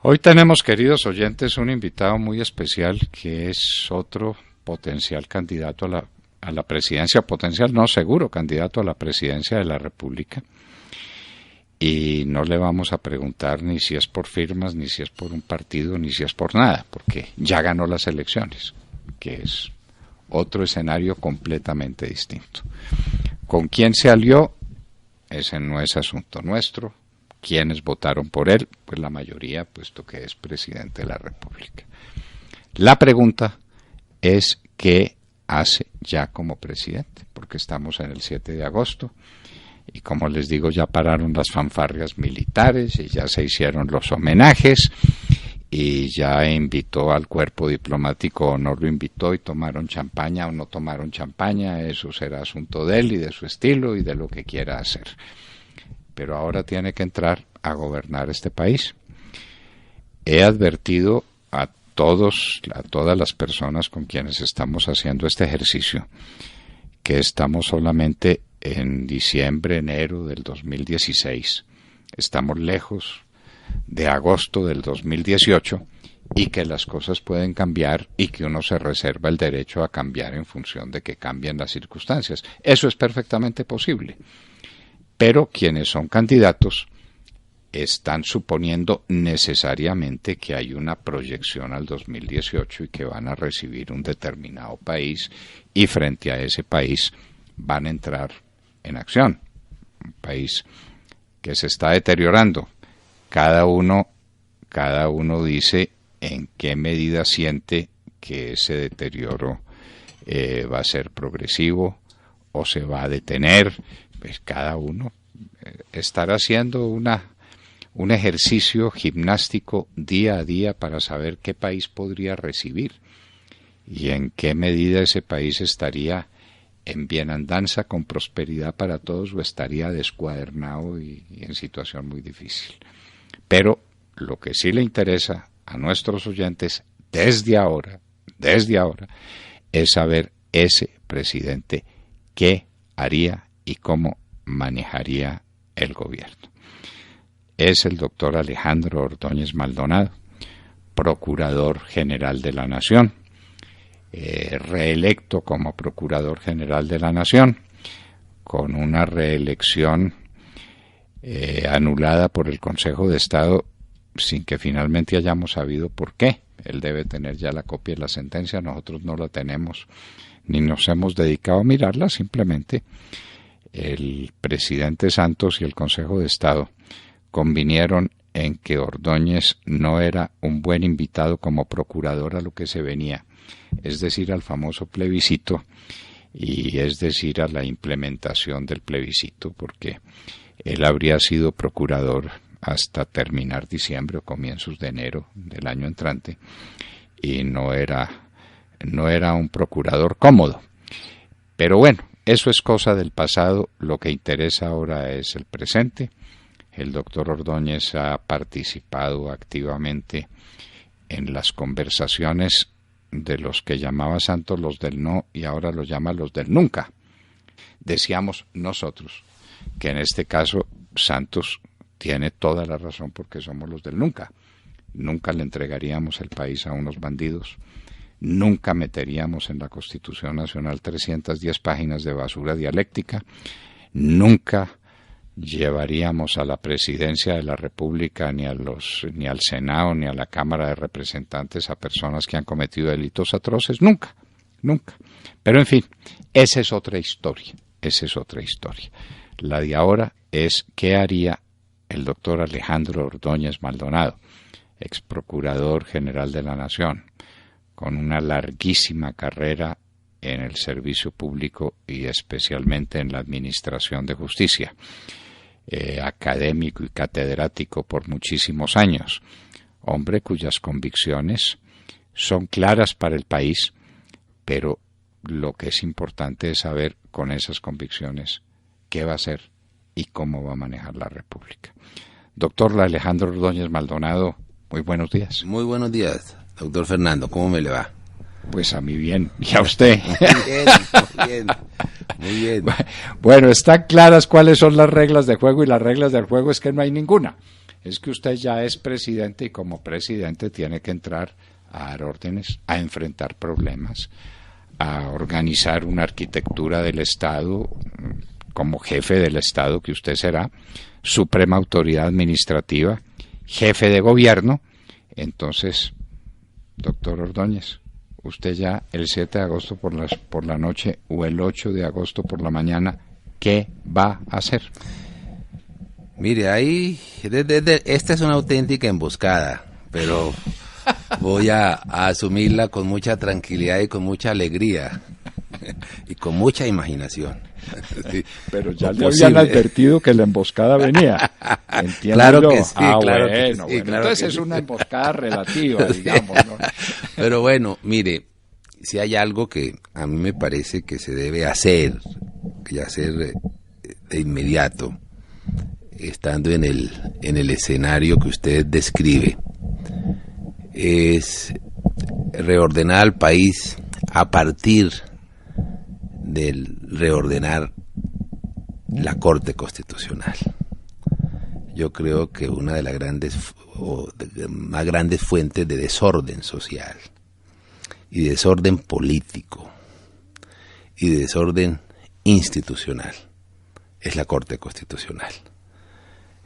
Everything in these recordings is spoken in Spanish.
Hoy tenemos, queridos oyentes, un invitado muy especial que es otro potencial candidato a la presidencia, potencial no, seguro candidato a la presidencia de la República. Y no le vamos a preguntar ni si es por firmas, ni si es por un partido, ni si es por nada, porque ya ganó las elecciones, que es otro escenario completamente distinto. ¿Con quién se alió? Ese no es asunto nuestro. ¿Quiénes votaron por él? Pues la mayoría, puesto que es presidente de la República. La pregunta es ¿qué hace ya como presidente? Porque estamos en el 7 de agosto y, como les digo, ya pararon las fanfarrias militares y ya se hicieron los homenajes y ya invitó al cuerpo diplomático o no lo invitó y tomaron champaña o no tomaron champaña. Eso será asunto de él y de su estilo y de lo que quiera hacer. Pero ahora tiene que entrar a gobernar este país. He advertido a todas las personas con quienes estamos haciendo este ejercicio que estamos solamente en diciembre, enero del 2016. Estamos lejos de agosto del 2018 y que las cosas pueden cambiar y que uno se reserva el derecho a cambiar en función de que cambien las circunstancias. Eso es perfectamente posible. Pero quienes son candidatos están suponiendo necesariamente que hay una proyección al 2018 y que van a recibir un determinado país y frente a ese país van a entrar en acción. Un país que se está deteriorando. Cada uno dice en qué medida siente que ese deterioro va a ser progresivo o se va a detener. Pues cada uno estará haciendo un ejercicio gimnástico día a día para saber qué país podría recibir y en qué medida ese país estaría en bienandanza, con prosperidad para todos, o estaría descuadernado y en situación muy difícil. Pero lo que sí le interesa a nuestros oyentes desde ahora, es saber ese presidente qué haría y cómo manejaría el gobierno. Es el doctor Alejandro Ordóñez Maldonado, Procurador General de la Nación, reelecto como Procurador General de la Nación, con una reelección anulada por el Consejo de Estado sin que finalmente hayamos sabido por qué. Él debe tener ya la copia de la sentencia, nosotros no la tenemos ni nos hemos dedicado a mirarla, simplemente el presidente Santos y el Consejo de Estado convinieron en que Ordóñez no era un buen invitado como procurador a lo que se venía, es decir, al famoso plebiscito y es decir, a la implementación del plebiscito, porque él habría sido procurador hasta terminar diciembre o comienzos de enero del año entrante y no era un procurador cómodo. Pero bueno, eso es cosa del pasado, lo que interesa ahora es el presente. El doctor Ordóñez ha participado activamente en las conversaciones de los que llamaba Santos los del no y ahora los llama los del nunca. Decíamos nosotros que en este caso Santos tiene toda la razón porque somos los del nunca. Nunca le entregaríamos el país a unos bandidos. Nunca meteríamos en la Constitución Nacional 310 páginas de basura dialéctica. Nunca llevaríamos a la presidencia de la República ni al Senado ni a la Cámara de Representantes a personas que han cometido delitos atroces. Nunca. Pero en fin, esa es otra historia. La de ahora es qué haría el doctor Alejandro Ordóñez Maldonado, ex Procurador General de la Nación, con una larguísima carrera en el servicio público y especialmente en la administración de justicia, académico y catedrático por muchísimos años, hombre cuyas convicciones son claras para el país, pero lo que es importante es saber con esas convicciones qué va a hacer y cómo va a manejar la República. Doctor Alejandro Ordóñez Maldonado, muy buenos días. Muy buenos días, doctor Fernando, ¿cómo me le va? Pues a mí bien, y a usted. Muy bien. Bueno, están claras cuáles son las reglas de juego y las reglas del juego es que no hay ninguna. es que usted ya es presidente y como presidente tiene que entrar a dar órdenes, a enfrentar problemas, a organizar una arquitectura del Estado como jefe del Estado que usted será, suprema autoridad administrativa, jefe de gobierno. Entonces, doctor Ordóñez, usted ya el 7 de agosto por la noche o el 8 de agosto por la mañana, ¿qué va a hacer? Mire, ahí, esta es una auténtica emboscada, pero voy a asumirla con mucha tranquilidad y con mucha alegría y con mucha imaginación. Sí, pero ya le habían advertido que la emboscada venía. Claro que sí, claro que sí, bueno, claro entonces que es sí. una emboscada relativa, digamos, ¿no? Pero bueno, mire, si hay algo que a mí me parece que se debe hacer, y hacer de inmediato, estando en el escenario que usted describe, es reordenar al país a partir del reordenar la Corte Constitucional. Yo creo que una de las más grandes fuentes de desorden social y desorden político y desorden institucional es la Corte Constitucional.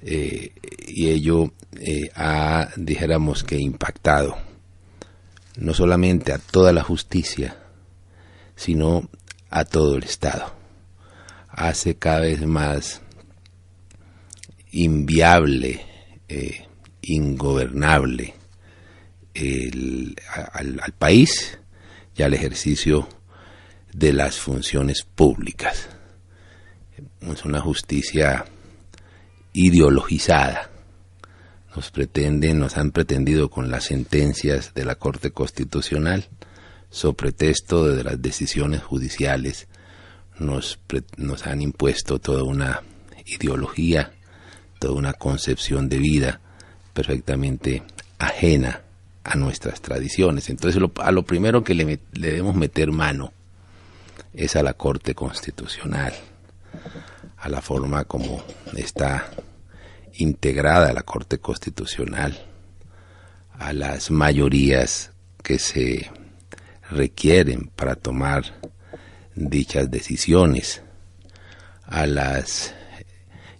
Y ello ha, dijéramos que, impactado no solamente a toda la justicia, sino a todo el Estado. Hace cada vez más inviable, ingobernable al país y al ejercicio de las funciones públicas. Es una justicia ideologizada. Nos han pretendido con las sentencias de la Corte Constitucional, so pretexto de las decisiones judiciales, nos han impuesto toda una ideología, toda una concepción de vida perfectamente ajena a nuestras tradiciones. Entonces a lo primero que le debemos meter mano es a la Corte Constitucional, a la forma como está integrada la Corte Constitucional, a las mayorías que se requieren para tomar dichas decisiones, a las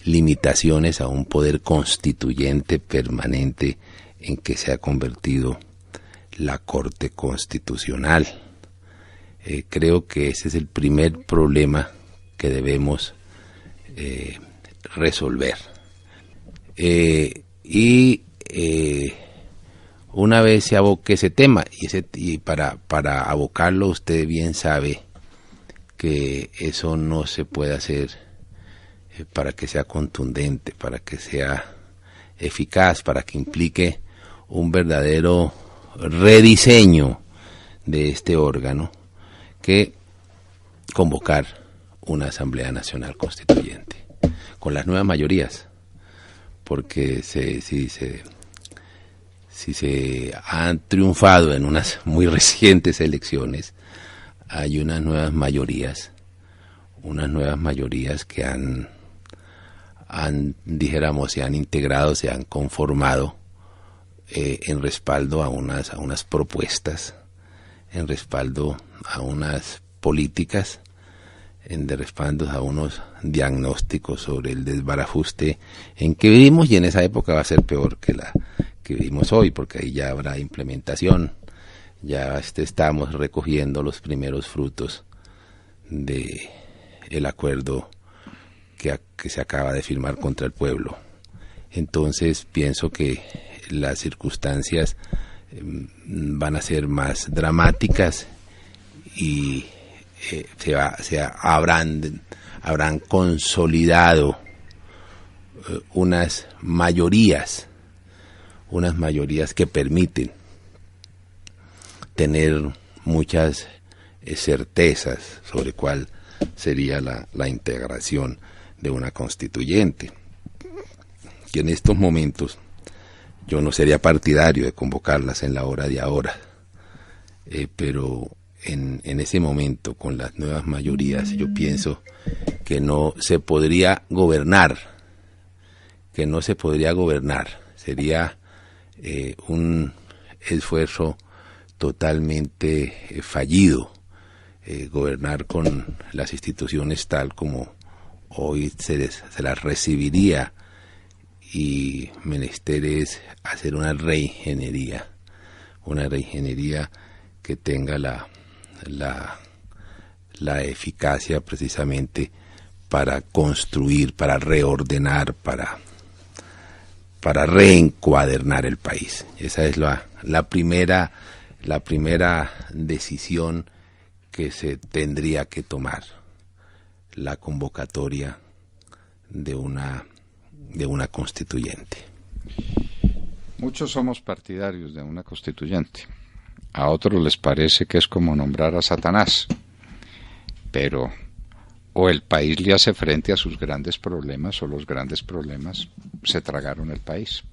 limitaciones a un poder constituyente permanente en que se ha convertido la Corte Constitucional. Creo que ese es el primer problema que debemos resolver. Una vez se aboque ese tema, y para abocarlo, usted bien sabe que eso no se puede hacer para que sea contundente, para que sea eficaz, para que implique un verdadero rediseño de este órgano, que convocar una Asamblea Nacional Constituyente con las nuevas mayorías, porque si se han triunfado en unas muy recientes elecciones, hay unas nuevas mayorías que dijéramos, se han integrado, se han conformado en respaldo a unas propuestas, en respaldo a unas políticas, en respaldo a unos diagnósticos sobre el desbarajuste en que vivimos, y en esa época va a ser peor que la que vivimos hoy, porque ahí ya habrá implementación, ya estamos recogiendo los primeros frutos de el acuerdo que se acaba de firmar contra el pueblo. Entonces pienso que las circunstancias van a ser más dramáticas y habrán consolidado unas mayorías que permiten tener muchas certezas sobre cuál sería la integración de una constituyente. Que en estos momentos yo no sería partidario de convocarlas en la hora de ahora, pero en ese momento, con las nuevas mayorías, yo pienso que no se podría gobernar sería un esfuerzo totalmente fallido gobernar con las instituciones tal como hoy se las recibiría, y menester es hacer una reingeniería que tenga la eficacia precisamente para construir, para reordenar, para reencuadernar el país. Esa es la primera decisión que se tendría que tomar, la convocatoria de una constituyente. Muchos somos partidarios de una constituyente. A otros les parece que es como nombrar a Satanás. Pero o el país le hace frente a sus grandes problemas, o los grandes problemas se tragaron el país.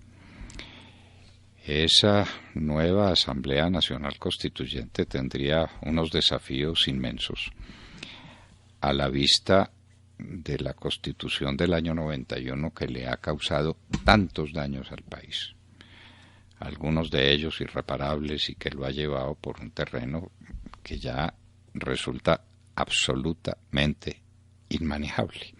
Esa nueva Asamblea Nacional Constituyente tendría unos desafíos inmensos a la vista de la Constitución del año 91 que le ha causado tantos daños al país, algunos de ellos irreparables, y que lo ha llevado por un terreno que ya resulta absolutamente inmanejable.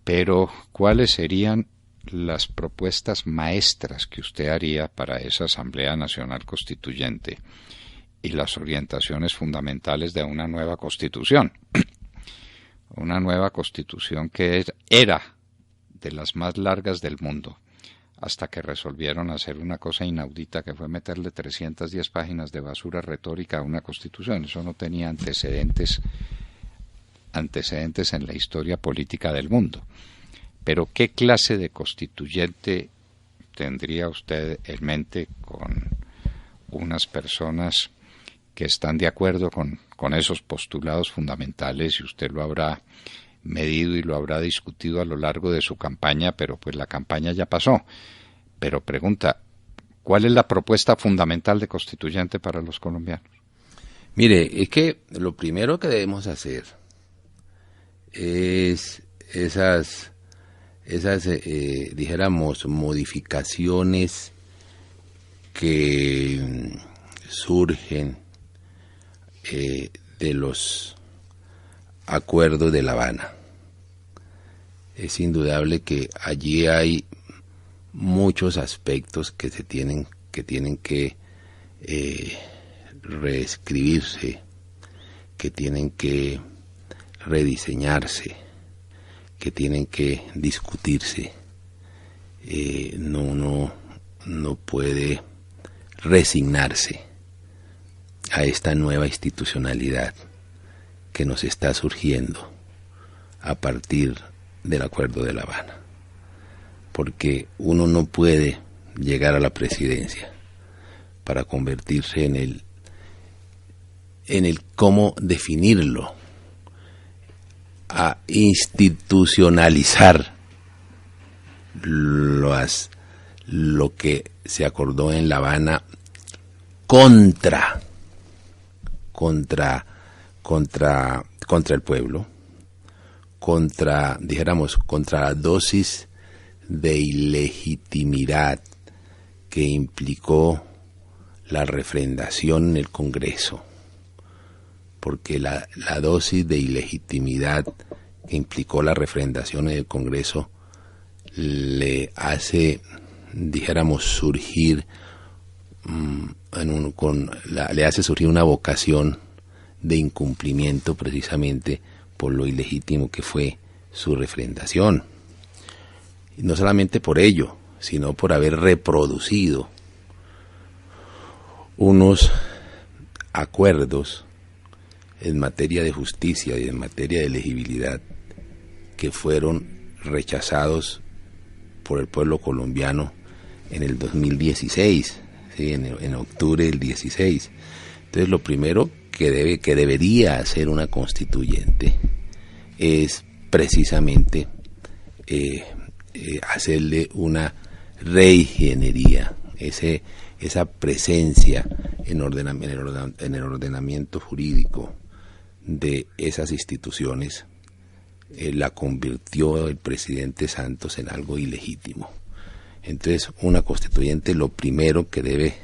Pero, ¿cuáles serían las propuestas maestras que usted haría para esa Asamblea Nacional Constituyente y las orientaciones fundamentales de una nueva Constitución? Una nueva Constitución que era de las más largas del mundo, hasta que resolvieron hacer una cosa inaudita, que fue meterle 310 páginas de basura retórica a una Constitución. Eso no tenía antecedentes en la historia política del mundo. Pero ¿qué clase de constituyente tendría usted en mente, con unas personas que están de acuerdo con esos postulados fundamentales, y usted lo habrá medido y lo habrá discutido a lo largo de su campaña, pero pues la campaña ya pasó? Pero pregunta, ¿cuál es la propuesta fundamental de constituyente para los colombianos? Mire, es que lo primero que debemos hacer es esas dijéramos, modificaciones que surgen de los acuerdos de La Habana. Es indudable que allí hay muchos aspectos que tienen que reescribirse, que tienen que rediseñarse, que tienen que discutirse. No puede resignarse a esta nueva institucionalidad que nos está surgiendo a partir del Acuerdo de La Habana, porque uno no puede llegar a la presidencia para convertirse en el cómo definirlo, a institucionalizar lo que se acordó en La Habana contra el pueblo, contra la dosis de ilegitimidad que implicó la refrendación en el Congreso, porque la dosis de ilegitimidad que implicó la refrendación en el Congreso le hace, surgir le hace surgir una vocación de incumplimiento, precisamente por lo ilegítimo que fue su refrendación. Y no solamente por ello, sino por haber reproducido unos acuerdos en materia de justicia y en materia de elegibilidad que fueron rechazados por el pueblo colombiano en el 2016, ¿sí? en octubre del 16. Entonces, lo primero que debería hacer una constituyente es precisamente hacerle una reingeniería, esa presencia en el ordenamiento jurídico de esas instituciones. La convirtió el presidente Santos en algo ilegítimo. Entonces, una constituyente lo primero que debe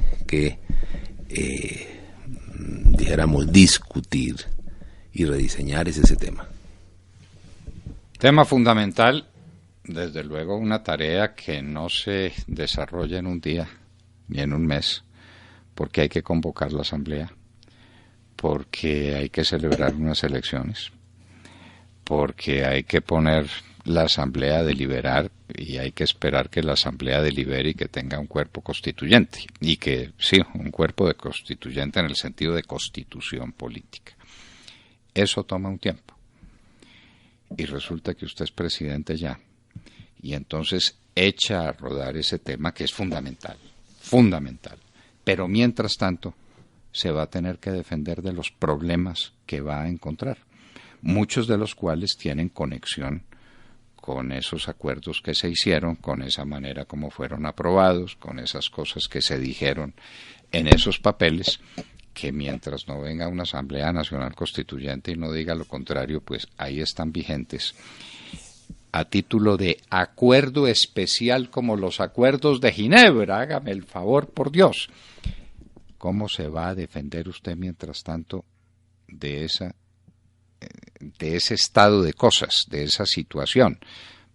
dijéramos, discutir y rediseñar es ese tema. Tema fundamental, desde luego una tarea que no se desarrolla en un día ni en un mes, porque hay que convocar la asamblea, porque hay que celebrar unas elecciones, porque hay que poner la asamblea a deliberar y hay que esperar que la asamblea delibere y que tenga un cuerpo constituyente, y que sí, un cuerpo de constituyente en el sentido de constitución política. Eso toma un tiempo. Y resulta que usted es presidente ya, y entonces echa a rodar ese tema que es fundamental, pero mientras tanto se va a tener que defender de los problemas que va a encontrar, muchos de los cuales tienen conexión con esos acuerdos que se hicieron, con esa manera como fueron aprobados, con esas cosas que se dijeron en esos papeles, que mientras no venga una Asamblea Nacional Constituyente y no diga lo contrario, pues ahí están vigentes, a título de acuerdo especial como los acuerdos de Ginebra. Hágame el favor, por Dios. ¿Cómo se va a defender usted mientras tanto de ese estado de cosas, de esa situación?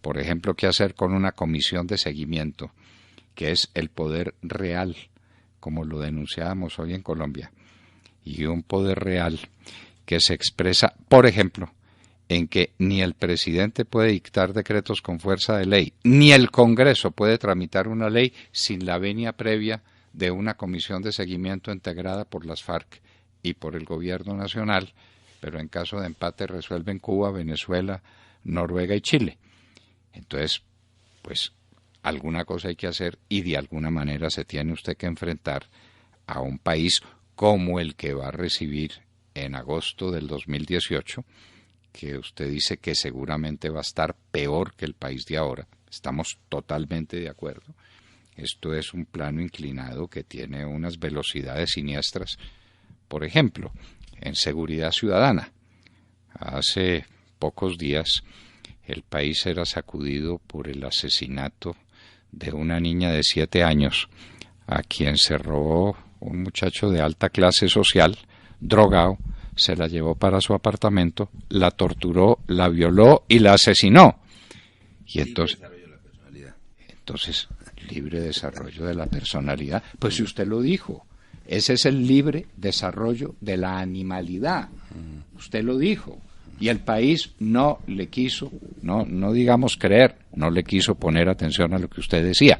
Por ejemplo, ¿qué hacer con una comisión de seguimiento, que es el poder real, como lo denunciábamos hoy en Colombia? Y un poder real que se expresa, por ejemplo, en que ni el presidente puede dictar decretos con fuerza de ley, ni el Congreso puede tramitar una ley sin la venia previa de una comisión de seguimiento integrada por las FARC y por el Gobierno Nacional, pero en caso de empate resuelven Cuba, Venezuela, Noruega y Chile. Entonces, pues alguna cosa hay que hacer, y de alguna manera se tiene usted que enfrentar a un país como el que va a recibir en agosto del 2018, que usted dice que seguramente va a estar peor que el país de ahora. Estamos totalmente de acuerdo. Esto es un plano inclinado que tiene unas velocidades siniestras. Por ejemplo, en seguridad ciudadana, hace pocos días el país era sacudido por el asesinato de una niña de 7 años, a quien se robó un muchacho de alta clase social, drogado, se la llevó para su apartamento, la torturó, la violó y la asesinó. Y entonces, libre desarrollo de la personalidad. Pues si usted lo dijo, ese es el libre desarrollo de la animalidad. Usted lo dijo. Y el país no le quiso, no digamos creer, no le quiso poner atención a lo que usted decía.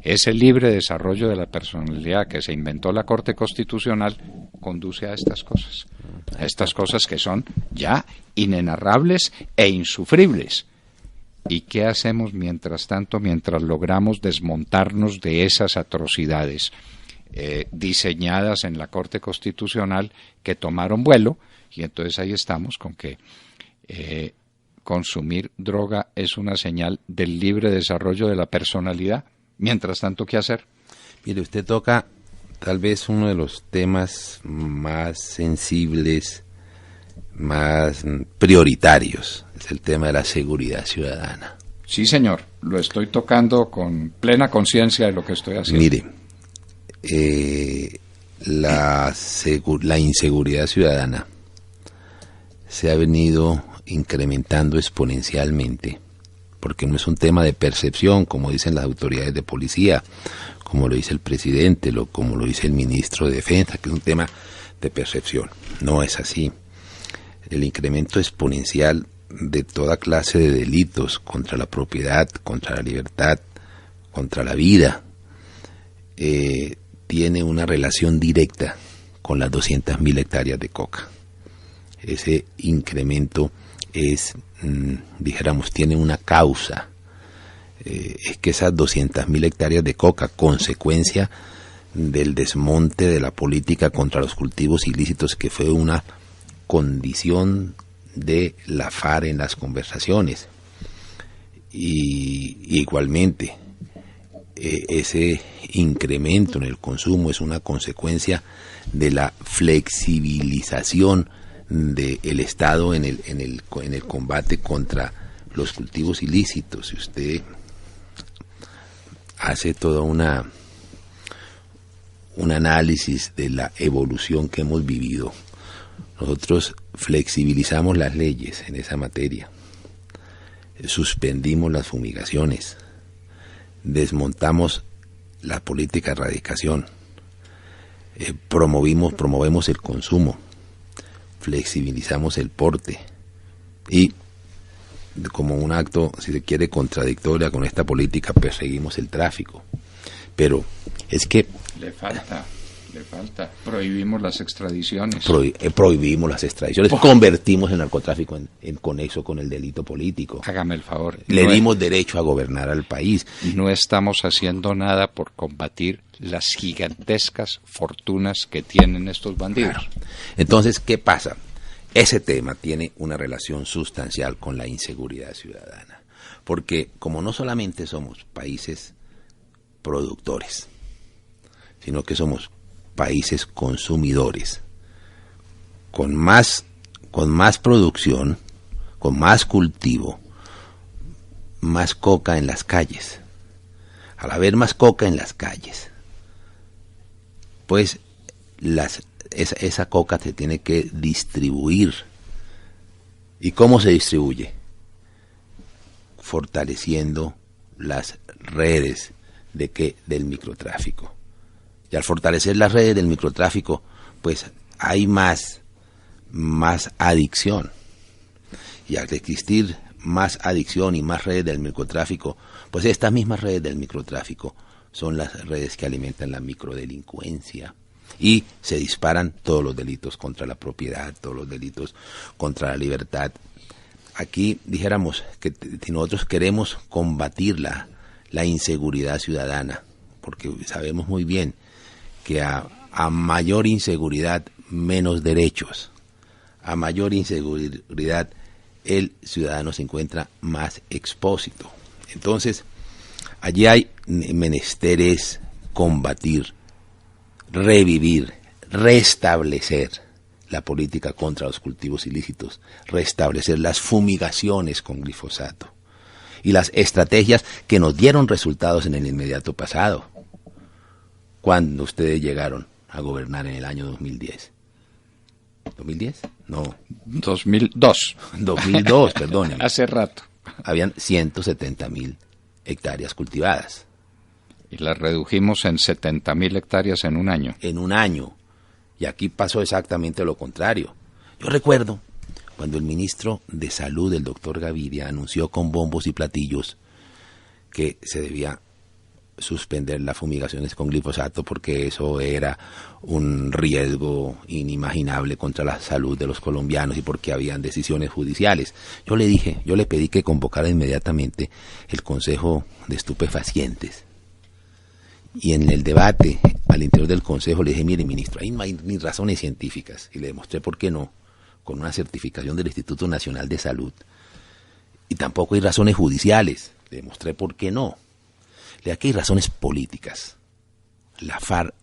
Ese libre desarrollo de la personalidad que se inventó la Corte Constitucional conduce a estas cosas que son ya inenarrables e insufribles. ¿Y qué hacemos mientras tanto, mientras logramos desmontarnos de esas atrocidades diseñadas en la Corte Constitucional que tomaron vuelo? Y entonces ahí estamos con que consumir droga es una señal del libre desarrollo de la personalidad. Mientras tanto, ¿qué hacer? Mire, usted toca tal vez uno de los temas más sensibles, más prioritarios, es el tema de la seguridad ciudadana. Sí, señor, lo estoy tocando con plena conciencia de lo que estoy haciendo. Mire, la inseguridad ciudadana se ha venido incrementando exponencialmente, porque no es un tema de percepción, como dicen las autoridades de policía, como lo dice el presidente, como lo dice el ministro de Defensa, que es un tema de percepción. No es así. El incremento exponencial de toda clase de delitos contra la propiedad, contra la libertad, contra la vida, tiene una relación directa con las 200.000 hectáreas de coca. Ese incremento es, dijéramos, tiene una causa. Es que esas 200.000 hectáreas de coca, consecuencia del desmonte de la política contra los cultivos ilícitos, que fue una condición de la FARC en las conversaciones, y igualmente ese incremento en el consumo es una consecuencia de la flexibilización del Estado en el combate contra los cultivos ilícitos. Si usted hace toda un análisis de la evolución que hemos vivido. Nosotros flexibilizamos las leyes en esa materia, suspendimos las fumigaciones, desmontamos la política de erradicación, promovemos el consumo, flexibilizamos el porte y, como un acto, si se quiere, contradictoria con esta política, perseguimos el tráfico. Pero es que le falta, prohibimos las extradiciones. Prohibimos las extradiciones, convertimos el narcotráfico en conexo con el delito político. Hágame el favor. Le dimos derecho a gobernar al país. No estamos haciendo nada por combatir las gigantescas fortunas que tienen estos bandidos. Claro. Entonces, ¿qué pasa? Ese tema tiene una relación sustancial con la inseguridad ciudadana, porque como no solamente somos países productores, sino que somos países consumidores, con más producción, con más cultivo, más coca en las calles. Al haber más coca en las calles, pues esa coca se tiene que distribuir. ¿Y cómo se distribuye? Fortaleciendo las redes del microtráfico. Y al fortalecer las redes del microtráfico, pues hay más adicción. Y al existir más adicción y más redes del microtráfico, pues estas mismas redes del microtráfico son las redes que alimentan la microdelincuencia. Y se disparan todos los delitos contra la propiedad, todos los delitos contra la libertad. Aquí dijéramos que si nosotros queremos combatir la inseguridad ciudadana, porque sabemos muy bien que a mayor inseguridad, menos derechos. A mayor inseguridad, el ciudadano se encuentra más expósito. Entonces, allí hay menesteres combatir, revivir, restablecer la política contra los cultivos ilícitos, restablecer las fumigaciones con glifosato y las estrategias que nos dieron resultados en el inmediato pasado, cuando ustedes llegaron a gobernar en el año 2010. ¿2010? No. 2002. 2002, perdón. Hace rato. Habían 170.000 hectáreas cultivadas. Y las redujimos en 70.000 hectáreas en un año. En un año. Y aquí pasó exactamente lo contrario. Yo recuerdo cuando el ministro de Salud, el doctor Gaviria, anunció con bombos y platillos que se debía suspender las fumigaciones con glifosato porque eso era un riesgo inimaginable contra la salud de los colombianos y porque habían decisiones judiciales. Yo le pedí que convocara inmediatamente el Consejo de Estupefacientes. Y en el debate al interior del Consejo le dije, mire ministro, ahí no hay ni razones científicas, y le demostré por qué no, con una certificación del Instituto Nacional de Salud, y tampoco hay razones judiciales, le demostré por qué no. Le dije, aquí hay razones políticas. La FARC,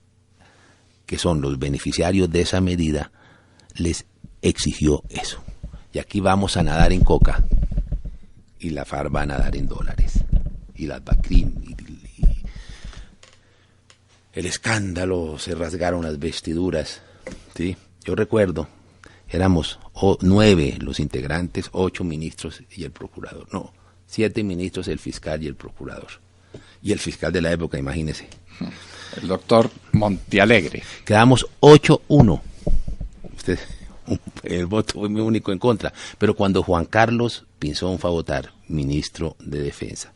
que son los beneficiarios de esa medida, les exigió eso. Y aquí vamos a nadar en coca, y la FARC va a nadar en dólares, y las BACRIM, el escándalo, se rasgaron las vestiduras, ¿sí? Yo recuerdo, éramos 9 los integrantes, 8 ministros y el procurador. No, 7 ministros, el fiscal y el procurador. Y el fiscal de la época, imagínese. El doctor Montealegre. Quedamos 8-1. El voto fue muy único en contra. Pero cuando Juan Carlos Pinzón fue a votar, ministro de Defensa,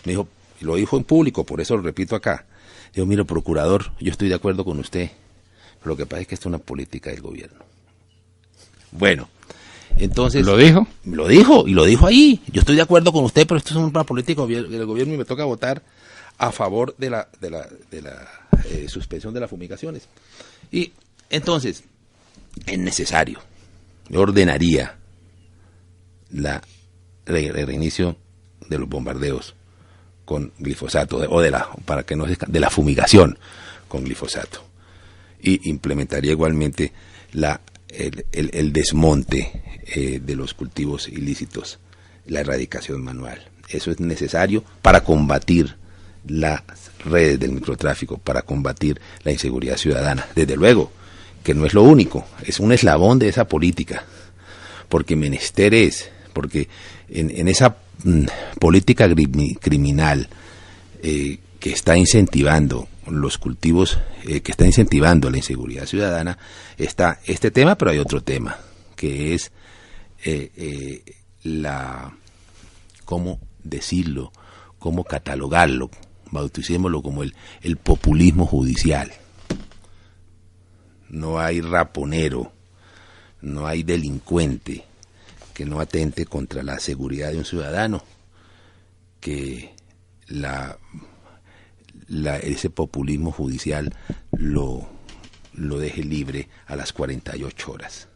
me dijo, y lo dijo en público, por eso lo repito acá, digo, mire, procurador, yo estoy de acuerdo con usted, pero lo que pasa es que esto es una política del gobierno. Bueno, entonces... ¿Lo dijo? Lo dijo, y lo dijo ahí. Yo estoy de acuerdo con usted, pero esto es una política del gobierno y me toca votar a favor de la suspensión de las fumigaciones. Y entonces, es necesario, yo ordenaría el reinicio de los bombardeos con glifosato, de la fumigación con glifosato, y implementaría igualmente el desmonte de los cultivos ilícitos, la erradicación manual. Eso es necesario para combatir las redes del microtráfico para combatir la inseguridad ciudadana. Desde luego que no es lo único, es un eslabón de esa política, porque menester es, porque en esa política criminal que está incentivando los cultivos, que está incentivando la inseguridad ciudadana, está este tema, pero hay otro tema, que es ¿cómo decirlo? ¿Cómo catalogarlo? Bauticémoslo como el populismo judicial. No hay raponero, no hay delincuente que no atente contra la seguridad de un ciudadano, que ese populismo judicial lo deje libre a las 48 horas.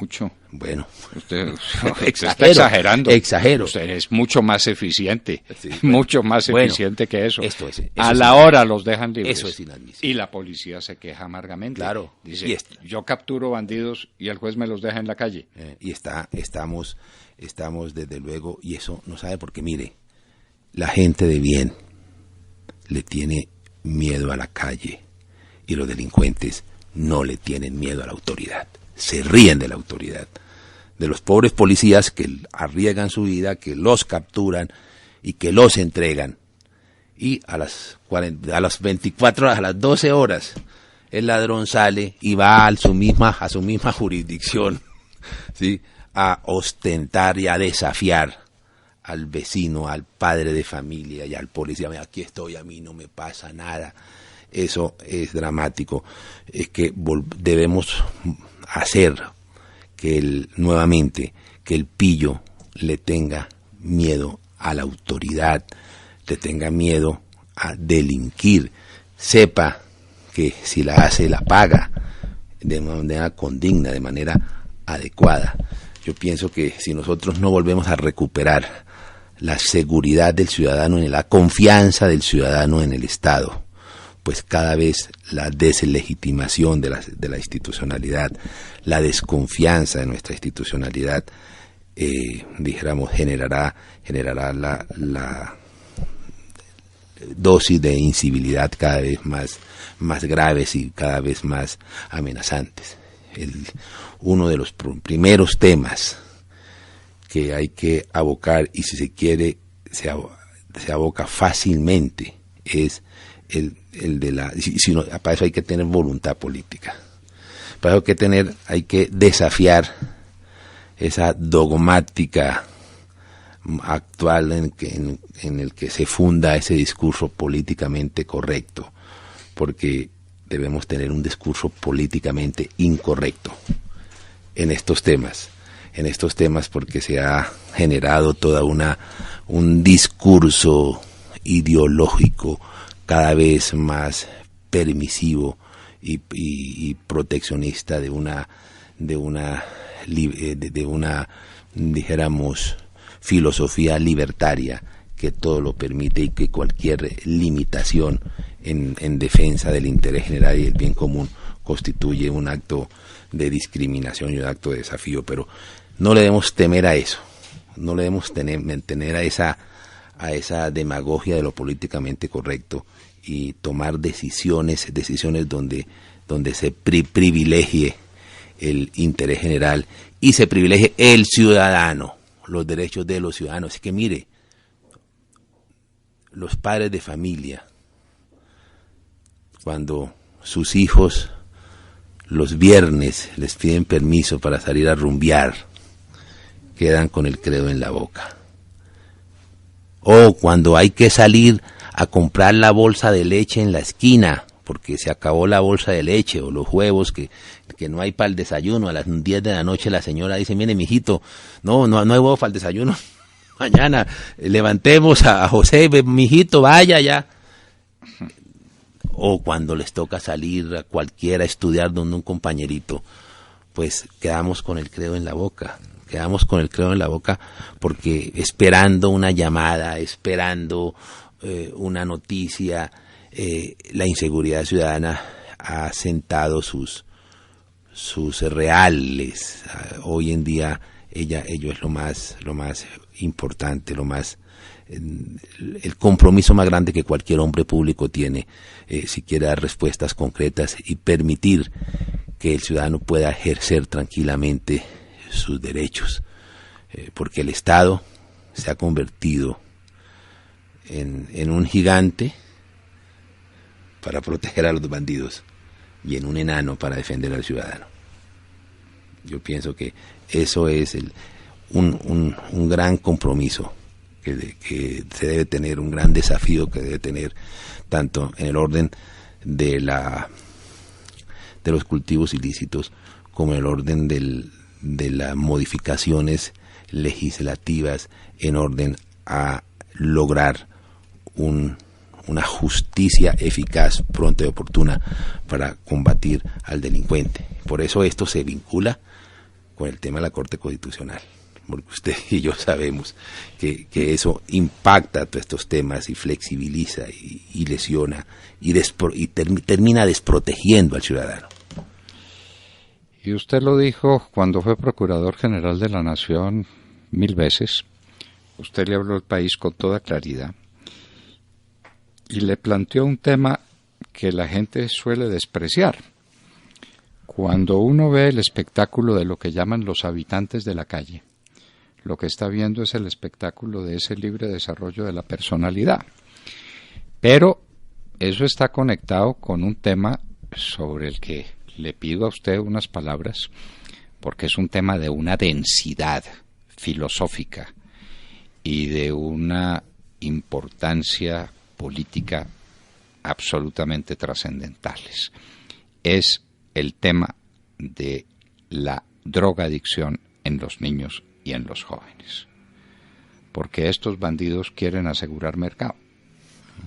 Mucho. Bueno, usted está exagerando. Exagero. Usted es mucho más eficiente, sí, mucho más eficiente que eso. Eso a la hora los dejan libres. Eso es inadmisible. Y la policía se queja amargamente. Claro. Dice, yo capturo bandidos y el juez me los deja en la calle. Y estamos desde luego, y eso no sabe porque mire, la gente de bien le tiene miedo a la calle y los delincuentes no le tienen miedo a la autoridad. Se ríen de la autoridad, de los pobres policías que arriesgan su vida, que los capturan y que los entregan. Y a las 24 horas, a las 12 horas, el ladrón sale y va a su misma jurisdicción, ¿sí?, a ostentar y a desafiar al vecino, al padre de familia y al policía. Aquí estoy, a mí no me pasa nada. Eso es dramático. Es que debemos hacer que nuevamente que el pillo le tenga miedo a la autoridad, le tenga miedo a delinquir, sepa que si la hace la paga de manera condigna, de manera adecuada. Yo pienso que si nosotros no volvemos a recuperar la seguridad del ciudadano, la confianza del ciudadano en el Estado, pues cada vez la deslegitimación de la institucionalidad, la desconfianza de nuestra institucionalidad, dijéramos, generará la dosis de incivilidad cada vez más graves y cada vez más amenazantes. Uno de los primeros temas que hay que abocar, y si se quiere se aboca fácilmente, es el de para eso hay que tener voluntad política. Para eso hay que desafiar esa dogmática actual en el que se funda ese discurso políticamente correcto, porque debemos tener un discurso políticamente incorrecto en estos temas porque se ha generado toda un discurso ideológico cada vez más permisivo y proteccionista de una dijéramos filosofía libertaria que todo lo permite y que cualquier limitación en defensa del interés general y del bien común constituye un acto de discriminación y un acto de desafío. Pero no le debemos temer a eso, no le debemos tener a esa demagogia de lo políticamente correcto y tomar decisiones donde se privilegie el interés general y se privilegie el ciudadano, los derechos de los ciudadanos. Así que mire, los padres de familia, cuando sus hijos los viernes les piden permiso para salir a rumbear, quedan con el credo en la boca. O cuando hay que salir a comprar la bolsa de leche en la esquina, porque se acabó la bolsa de leche, o los huevos que no hay para el desayuno, a las 10 de la noche la señora dice, mire mijito, no hay huevo para el desayuno, mañana levantemos a José, mijito, vaya ya. O cuando les toca salir a cualquiera a estudiar donde un compañerito, pues quedamos con el credo en la boca. Porque esperando una llamada, esperando una noticia, la inseguridad ciudadana ha sentado sus reales. Hoy en día ello es lo más importante, lo más el compromiso más grande que cualquier hombre público tiene, si quiere dar respuestas concretas y permitir que el ciudadano pueda ejercer tranquilamente sus derechos, porque el Estado se ha convertido en un gigante para proteger a los bandidos y en un enano para defender al ciudadano. Yo pienso que eso es un gran compromiso que se debe tener, un gran desafío que debe tener tanto en el orden de los cultivos ilícitos como en el orden de las modificaciones legislativas en orden a lograr una justicia eficaz, pronta y oportuna para combatir al delincuente. Por eso esto se vincula con el tema de la Corte Constitucional, porque usted y yo sabemos que eso impacta todos estos temas y flexibiliza y lesiona y termina desprotegiendo al ciudadano. Y usted lo dijo cuando fue Procurador General de la Nación 1000 veces. Usted le habló al país con toda claridad y le planteó un tema que la gente suele despreciar. Cuando uno ve el espectáculo de lo que llaman los habitantes de la calle, lo que está viendo es el espectáculo de ese libre desarrollo de la personalidad. Pero eso está conectado con un tema sobre el que le pido a usted unas palabras, porque es un tema de una densidad filosófica y de una importancia política absolutamente trascendentales. Es el tema de la drogadicción en los niños y en los jóvenes. Porque estos bandidos quieren asegurar mercado.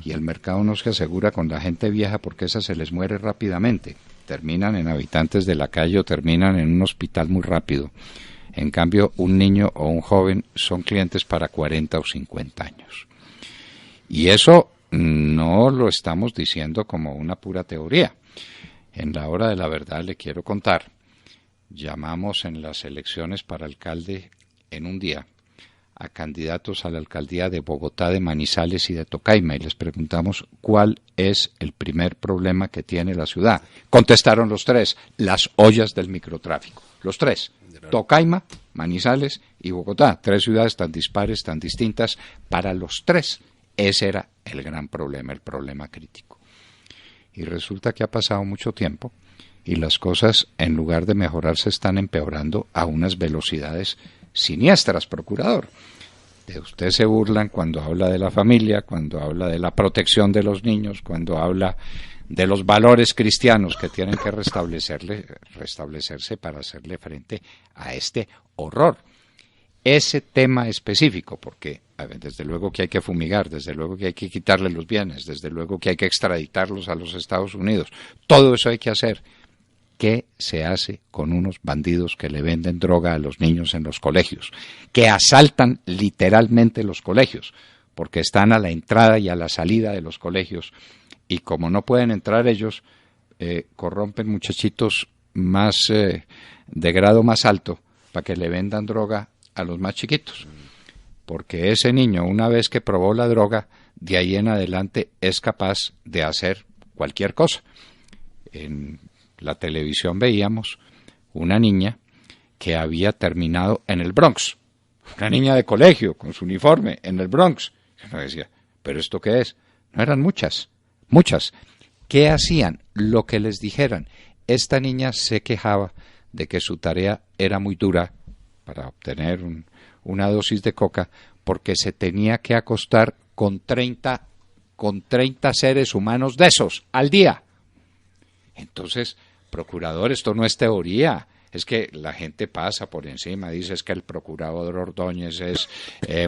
Y el mercado no se asegura con la gente vieja porque esa se les muere rápidamente. Terminan en habitantes de la calle o terminan en un hospital muy rápido. En cambio, un niño o un joven son clientes para 40 o 50 años. Y eso no lo estamos diciendo como una pura teoría. En la hora de la verdad le quiero contar, llamamos en las elecciones para alcalde en un día a candidatos a la alcaldía de Bogotá, de Manizales y de Tocaima y les preguntamos cuál es el primer problema que tiene la ciudad. Contestaron los tres, las ollas del microtráfico. Los tres, Tocaima, Manizales y Bogotá, 3 ciudades tan dispares, tan distintas. Para los tres, ese era el gran problema, el problema crítico. Y resulta que ha pasado mucho tiempo y las cosas, en lugar de mejorarse, están empeorando a unas velocidades siniestras, procurador. De usted se burlan cuando habla de la familia, cuando habla de la protección de los niños, cuando habla de los valores cristianos que tienen que restablecerse para hacerle frente a este horror. Ese tema específico, porque desde luego que hay que fumigar, desde luego que hay que quitarle los bienes, desde luego que hay que extraditarlos a los Estados Unidos, todo eso hay que hacer. ¿Qué se hace con unos bandidos que le venden droga a los niños en los colegios? Que asaltan literalmente los colegios, porque están a la entrada y a la salida de los colegios, y como no pueden entrar ellos, corrompen muchachitos más de grado más alto para que le vendan droga a los más chiquitos. Porque ese niño, una vez que probó la droga, de ahí en adelante es capaz de hacer cualquier cosa. En la televisión veíamos una niña que había terminado en el Bronx, una niña de colegio con su uniforme en el Bronx. Uno decía, ¿pero esto qué es? No eran muchas. ¿Qué hacían? Lo que les dijeran. Esta niña se quejaba de que su tarea era muy dura para obtener una dosis de coca, porque se tenía que acostar con 30 seres humanos de esos al día. Entonces, procurador, esto no es teoría, es que la gente pasa por encima, dice es que el procurador Ordóñez es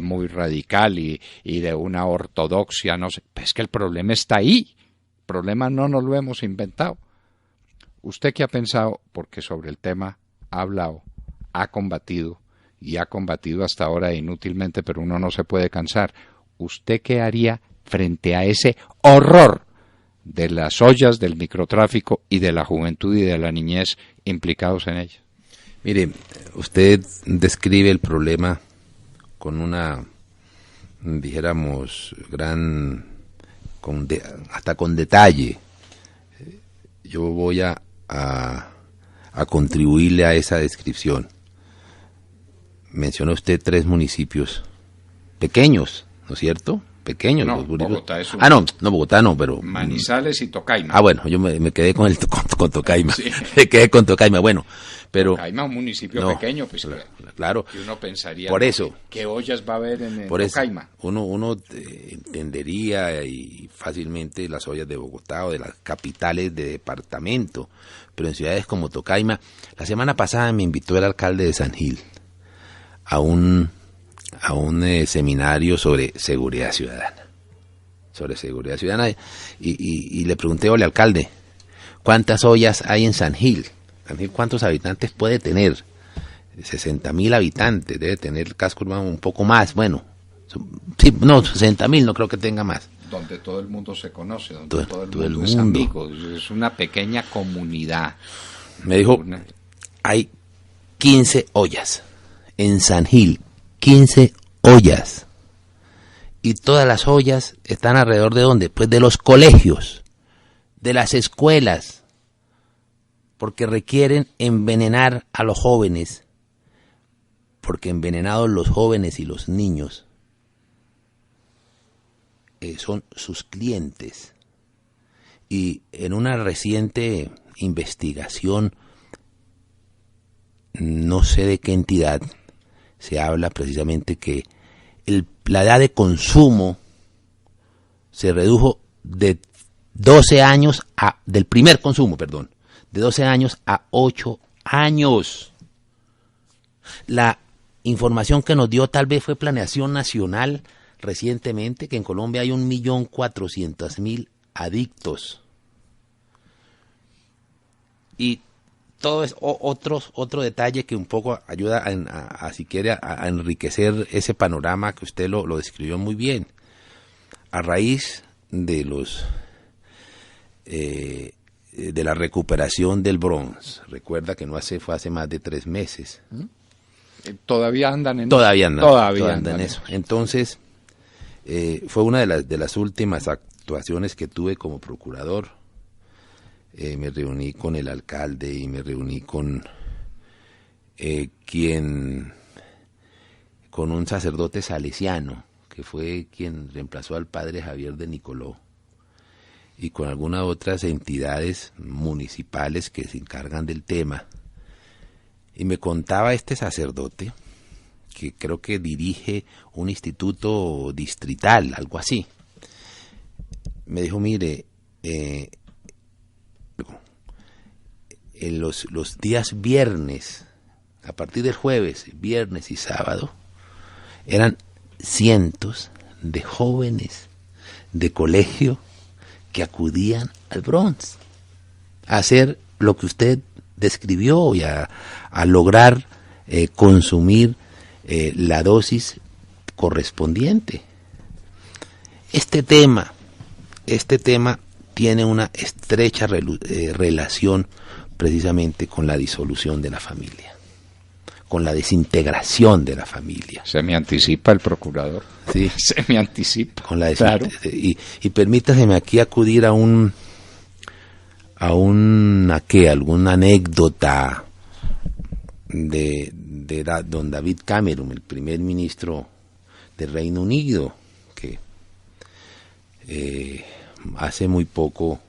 muy radical y de una ortodoxia, no sé, es que el problema está ahí, el problema no nos lo hemos inventado. ¿Usted qué ha pensado? Porque sobre el tema ha hablado, ha combatido y ha combatido hasta ahora inútilmente, pero uno no se puede cansar. ¿Usted qué haría frente a ese horror de las ollas del microtráfico y de la juventud y de la niñez implicados en ello? Mire, usted describe el problema con una dijéramos, hasta con detalle. Yo voy a contribuirle a esa descripción. Mencionó usted 3 municipios pequeños, ¿no es cierto? Pequeños. No, los Burgos. Bogotá es un... no, Bogotá no, pero... Manizales y Tocaima. Bueno, yo me quedé con Tocaima. Sí. Me quedé con Tocaima, bueno, pero... Tocaima es un municipio pequeño, pues claro. Y uno pensaría, por eso, ¿qué ollas va a haber en por Tocaima? Eso, uno entendería y fácilmente las ollas de Bogotá o de las capitales de departamento, pero en ciudades como Tocaima, la semana pasada me invitó el alcalde de San Gil a un seminario sobre seguridad ciudadana. Y le pregunté, ole, alcalde, ¿cuántas ollas hay en San Gil? ¿San Gil cuántos habitantes puede tener? 60.000 habitantes, debe tener el casco urbano un poco más, bueno, sí, no, 60.000, no creo que tenga más. Donde todo el mundo se conoce, donde todo el mundo es amigo, es una pequeña comunidad. Me dijo, hay 15 ollas en San Gil, 15 ollas. Y todas las ollas están alrededor de ¿dónde? Pues de los colegios, de las escuelas, porque requieren envenenar a los jóvenes, porque envenenados los jóvenes y los niños son sus clientes. Y en una reciente investigación, no sé de qué entidad, se habla precisamente que la edad de consumo se redujo de 12 años del primer consumo, de 12 años a 8 años. La información que nos dio tal vez fue Planeación Nacional recientemente, que en Colombia hay 1.400.000 adictos. Y todo es otro detalle que un poco ayuda a si quiere, a enriquecer ese panorama que usted lo describió muy bien. A raíz de de la recuperación del Bronx, recuerda que fue hace más de 3 meses. Todavía andan en Todavía eso. andan en eso. Entonces, fue una de las últimas actuaciones que tuve como procurador. Me reuní con el alcalde y me reuní con un sacerdote salesiano, que fue quien reemplazó al padre Javier de Nicoló, y con algunas otras entidades municipales que se encargan del tema. Y me contaba este sacerdote, que creo que dirige un instituto distrital, algo así. Me dijo, mire, en los días viernes, a partir del jueves, viernes y sábado, eran cientos de jóvenes de colegio que acudían al Bronx a hacer lo que usted describió y a lograr consumir la dosis correspondiente. Este tema tiene una estrecha relación precisamente con la disolución de la familia, con la desintegración de la familia. Se me anticipa el procurador. Sí. Se me anticipa. Claro. Y permítaseme aquí acudir a alguna anécdota de don David Cameron, el primer ministro del Reino Unido, que hace muy poco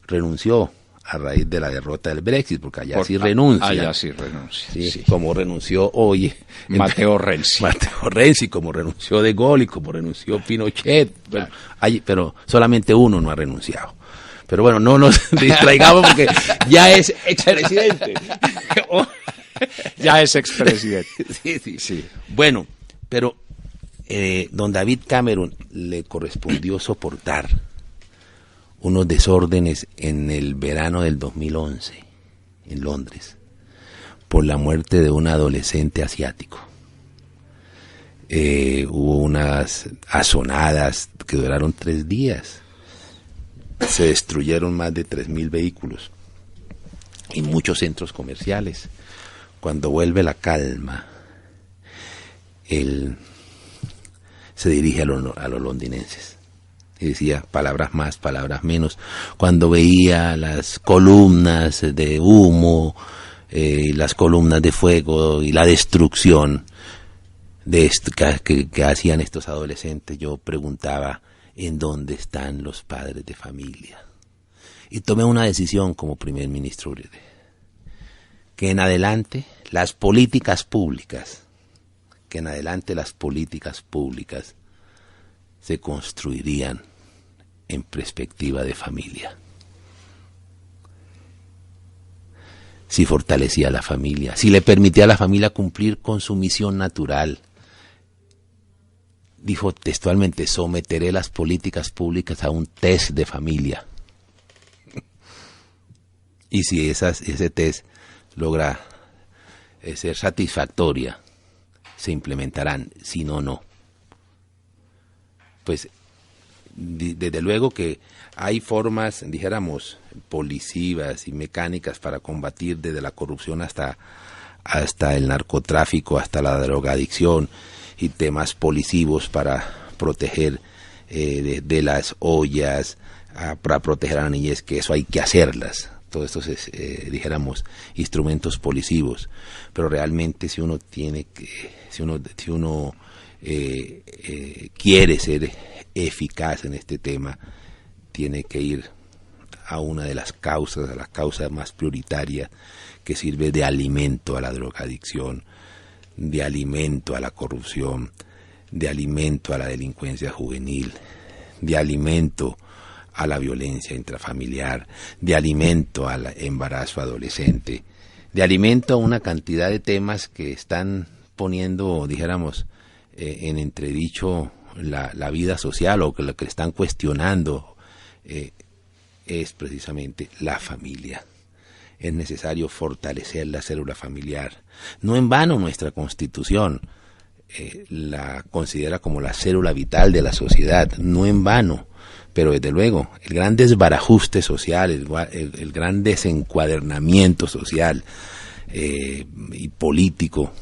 renunció a raíz de la derrota del Brexit, porque allá sí renuncia. Allá sí renuncia. Sí. Como renunció hoy Matteo Renzi. Como renunció De Gaulle y como renunció Pinochet. Bueno, pero solamente uno no ha renunciado. Pero bueno, no nos distraigamos porque ya es expresidente. Ya es expresidente. Sí. Bueno, pero don David Cameron le correspondió soportar unos desórdenes en el verano del 2011 en Londres por la muerte de un adolescente asiático. Hubo unas azonadas que duraron 3 días. Se destruyeron más de 3.000 vehículos y muchos centros comerciales. Cuando vuelve la calma, él se dirige a los londinenses. Y decía palabras más, palabras menos. Cuando veía las columnas de humo, las columnas de fuego y la destrucción que hacían estos adolescentes, yo preguntaba, ¿en dónde están los padres de familia? Y tomé una decisión como primer ministro, que en adelante las políticas públicas se construirían en perspectiva de familia. Si fortalecía a la familia, si le permitía a la familia cumplir con su misión natural. Dijo textualmente, someteré las políticas públicas a un test de familia. Y si ese test logra ser satisfactoria, se implementarán, si no, no. Pues desde luego que hay formas, dijéramos, policivas y mecánicas para combatir desde la corrupción hasta el narcotráfico, hasta la drogadicción, y temas policivos para proteger de las ollas, para proteger a la niñez, que eso hay que hacerlas. Todos estos, dijéramos, instrumentos policivos. Pero realmente si uno quiere ser eficaz en este tema, tiene que ir a una de las causas, a la causa más prioritaria, que sirve de alimento a la drogadicción, de alimento a la corrupción, de alimento a la delincuencia juvenil, de alimento a la violencia intrafamiliar, de alimento al embarazo adolescente, de alimento a una cantidad de temas que están poniendo, dijéramos, en entredicho la vida social, o que lo que están cuestionando es precisamente la familia. Es necesario fortalecer la célula familiar. No en vano nuestra Constitución la considera como la célula vital de la sociedad, no en vano, pero desde luego el gran desbarajuste social, el gran desencuadernamiento social y político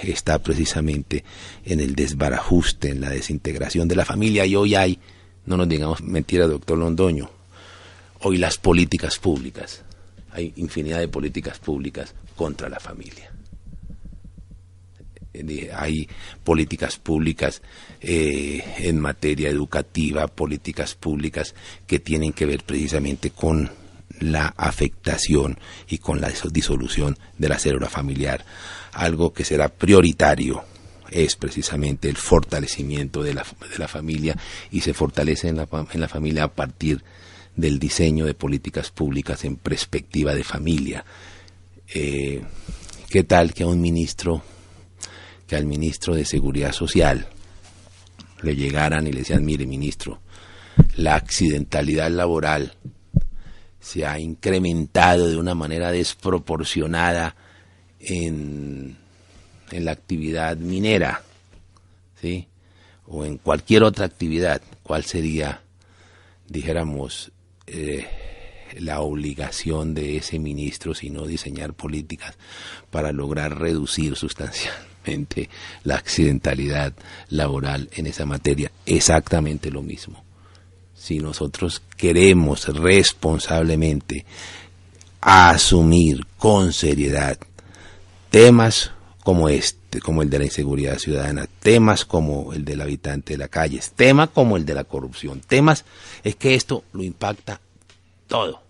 está precisamente en el desbarajuste, en la desintegración de la familia. Y hoy hay, no nos digamos mentira, doctor Londoño, hoy las políticas públicas, hay infinidad de políticas públicas contra la familia. Hay políticas públicas en materia educativa, políticas públicas que tienen que ver precisamente con la afectación y con la disolución de la célula familiar. Algo que será prioritario es precisamente el fortalecimiento de la familia, y se fortalece en la familia a partir del diseño de políticas públicas en perspectiva de familia. ¿Qué tal que al ministro de Seguridad Social le llegaran y le decían, mire ministro, la accidentalidad laboral se ha incrementado de una manera desproporcionada en la actividad minera, ¿sí? O en cualquier otra actividad? ¿Cuál sería, dijéramos, la obligación de ese ministro, sino diseñar políticas para lograr reducir sustancialmente la accidentalidad laboral en esa materia? Exactamente lo mismo. Si nosotros queremos responsablemente asumir con seriedad temas como como el de la inseguridad ciudadana, temas como el del habitante de la calle, temas como el de la corrupción, es que esto lo impacta todo.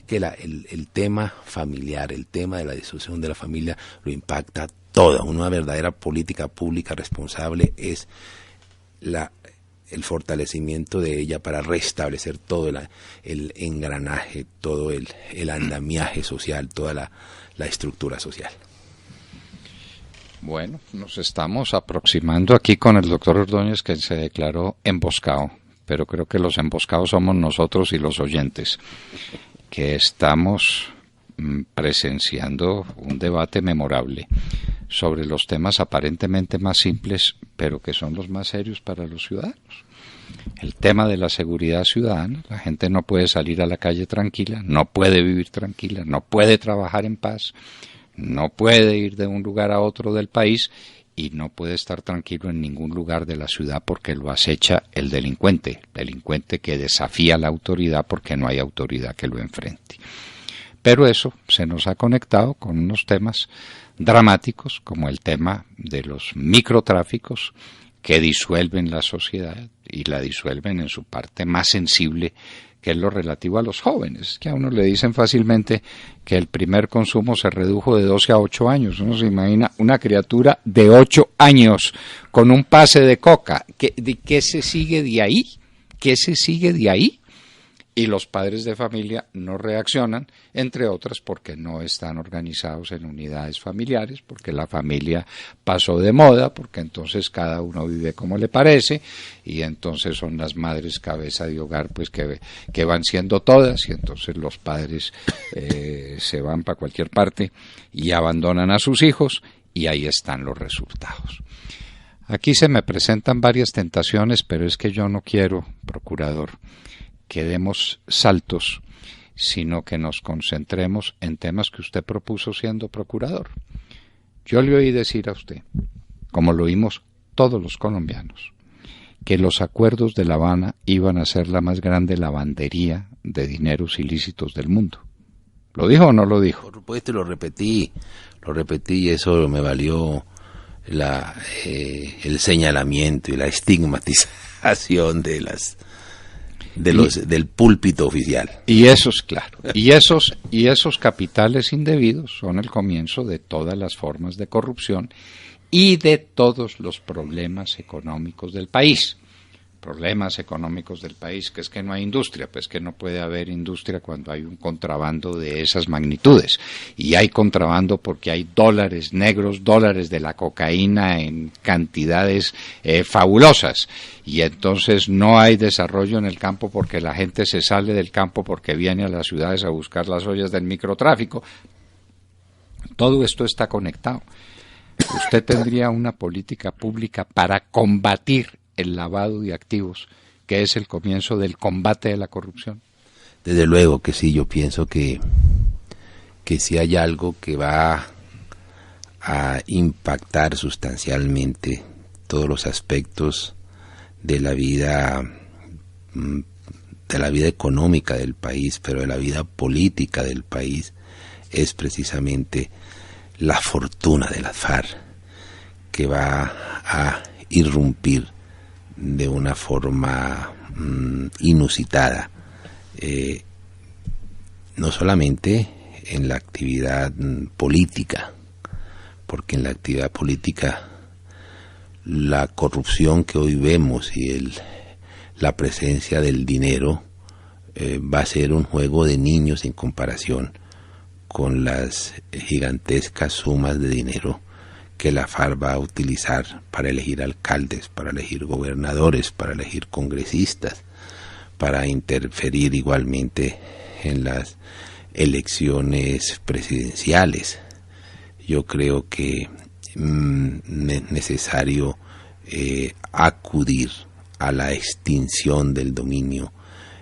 Que el tema familiar, el tema de la disolución de la familia lo impacta todo. Una verdadera política pública responsable es el fortalecimiento de ella para restablecer todo el engranaje, todo el andamiaje social, toda la estructura social. Bueno, nos estamos aproximando aquí con el doctor Ordóñez, que se declaró emboscado, pero creo que los emboscados somos nosotros y los oyentes, que estamos presenciando un debate memorable sobre los temas aparentemente más simples, pero que son los más serios para los ciudadanos. El tema de la seguridad ciudadana: la gente no puede salir a la calle tranquila, no puede vivir tranquila, no puede trabajar en paz, no puede ir de un lugar a otro del país, y no puede estar tranquilo en ningún lugar de la ciudad porque lo acecha el delincuente que desafía la autoridad porque no hay autoridad que lo enfrente. Pero eso se nos ha conectado con unos temas dramáticos como el tema de los microtráficos que disuelven la sociedad y la disuelven en su parte más sensible, que es lo relativo a los jóvenes, que a uno le dicen fácilmente que el primer consumo se redujo de 12 a 8 años. Uno se imagina una criatura de 8 años con un pase de coca. ¿Qué se sigue de ahí? ¿Qué se sigue de ahí? Y los padres de familia no reaccionan, entre otras porque no están organizados en unidades familiares, porque la familia pasó de moda, porque entonces cada uno vive como le parece, y entonces son las madres cabeza de hogar pues que van siendo todas, y entonces los padres se van para cualquier parte y abandonan a sus hijos, y ahí están los resultados. Aquí se me presentan varias tentaciones, pero es que yo no quiero, procurador, que demos saltos, sino que nos concentremos en temas que usted propuso siendo procurador. Yo le oí decir a usted, como lo oímos todos los colombianos, que los acuerdos de La Habana iban a ser la más grande lavandería de dineros ilícitos del mundo. ¿Lo dijo o no lo dijo? Por supuesto, lo repetí y eso me valió el señalamiento y la estigmatización del púlpito oficial. Y eso es claro. Y esos capitales indebidos son el comienzo de todas las formas de corrupción y de todos los problemas económicos del país. Problemas económicos del país, que es que no hay industria, pues que no puede haber industria cuando hay un contrabando de esas magnitudes. Y hay contrabando porque hay dólares negros, dólares de la cocaína en cantidades fabulosas. Y entonces no hay desarrollo en el campo porque la gente se sale del campo porque viene a las ciudades a buscar las ollas del microtráfico. Todo esto está conectado. Usted tendría una política pública para combatir el lavado de activos, que es el comienzo del combate de la corrupción. Desde luego que sí, yo pienso que si hay algo que va a impactar sustancialmente todos los aspectos de la vida económica del país, pero de la vida política del país, es precisamente la fortuna de las FARC, que va a irrumpir de una forma inusitada, no solamente en la actividad política, porque en la actividad política la corrupción que hoy vemos y la presencia del dinero va a ser un juego de niños en comparación con las gigantescas sumas de dinero que la FARC va a utilizar para elegir alcaldes, para elegir gobernadores, para elegir congresistas, para interferir igualmente en las elecciones presidenciales. Yo creo que es necesario acudir a la extinción del dominio,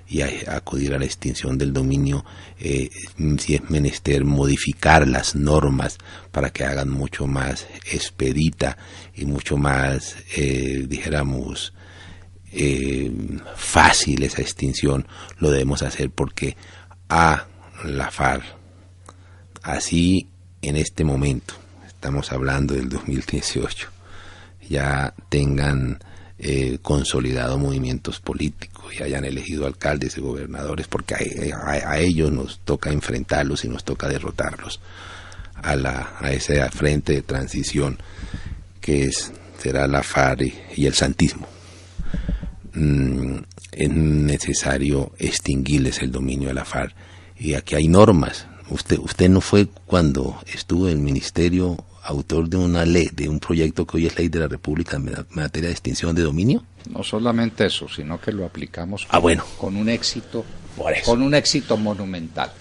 y acudir a la extinción del dominio si es menester modificar las normas para que hagan mucho más expedita y mucho más fácil esa extinción. Lo debemos hacer porque a la FARC, así en este momento, estamos hablando del 2018, ya tengan consolidado movimientos políticos y hayan elegido alcaldes y gobernadores, porque a ellos nos toca enfrentarlos y nos toca derrotarlos a ese frente de transición que será la FARC y el santismo. Es necesario extinguirles el dominio de la FARC, y aquí hay normas. Usted no fue, cuando estuvo en el ministerio, autor de una ley, de un proyecto que hoy es ley de la República en materia de extinción de dominio. No solamente eso, sino que lo aplicamos con un éxito monumental.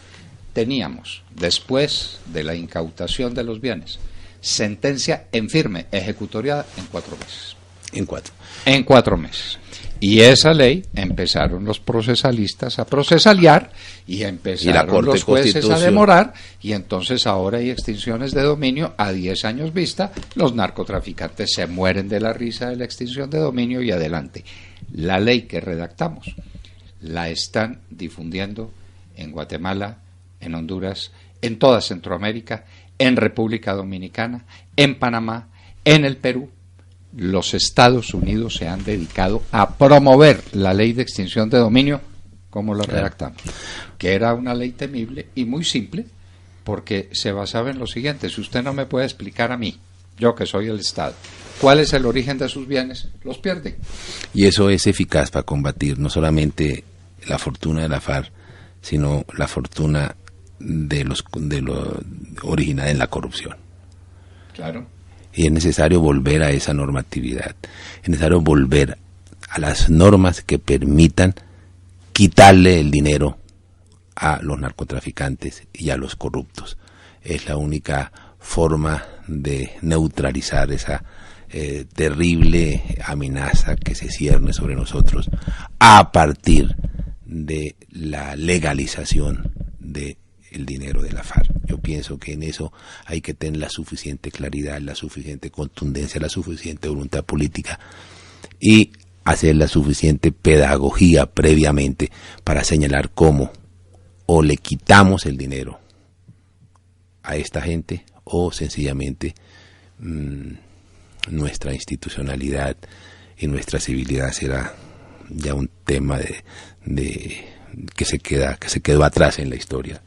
Teníamos, después de la incautación de los bienes, sentencia en firme, ejecutoriada en 4 meses. En 4 meses. Y esa ley empezaron los procesalistas a procesaliar y empezaron los jueces a demorar, y entonces ahora hay extinciones de dominio a 10 años vista. Los narcotraficantes se mueren de la risa de la extinción de dominio y adelante. La ley que redactamos la están difundiendo en Guatemala, en Honduras, en toda Centroamérica, en República Dominicana, en Panamá, en el Perú. Los Estados Unidos se han dedicado a promover la ley de extinción de dominio como la redactamos, que era una ley temible y muy simple, porque se basaba en lo siguiente: si usted no me puede explicar a mí, yo que soy el Estado, cuál es el origen de sus bienes, los pierde. Y eso es eficaz para combatir no solamente la fortuna de la FARC, sino la fortuna de lo originada en la corrupción. Claro. Y es necesario volver a esa normatividad, es necesario volver a las normas que permitan quitarle el dinero a los narcotraficantes y a los corruptos. Es la única forma de neutralizar esa terrible amenaza que se cierne sobre nosotros a partir de la legalización de el dinero de la FARC. Yo pienso que en eso hay que tener la suficiente claridad, la suficiente contundencia, la suficiente voluntad política y hacer la suficiente pedagogía previamente para señalar cómo o le quitamos el dinero a esta gente o sencillamente nuestra institucionalidad y nuestra civilidad será ya un tema de que se quedó atrás en la historia.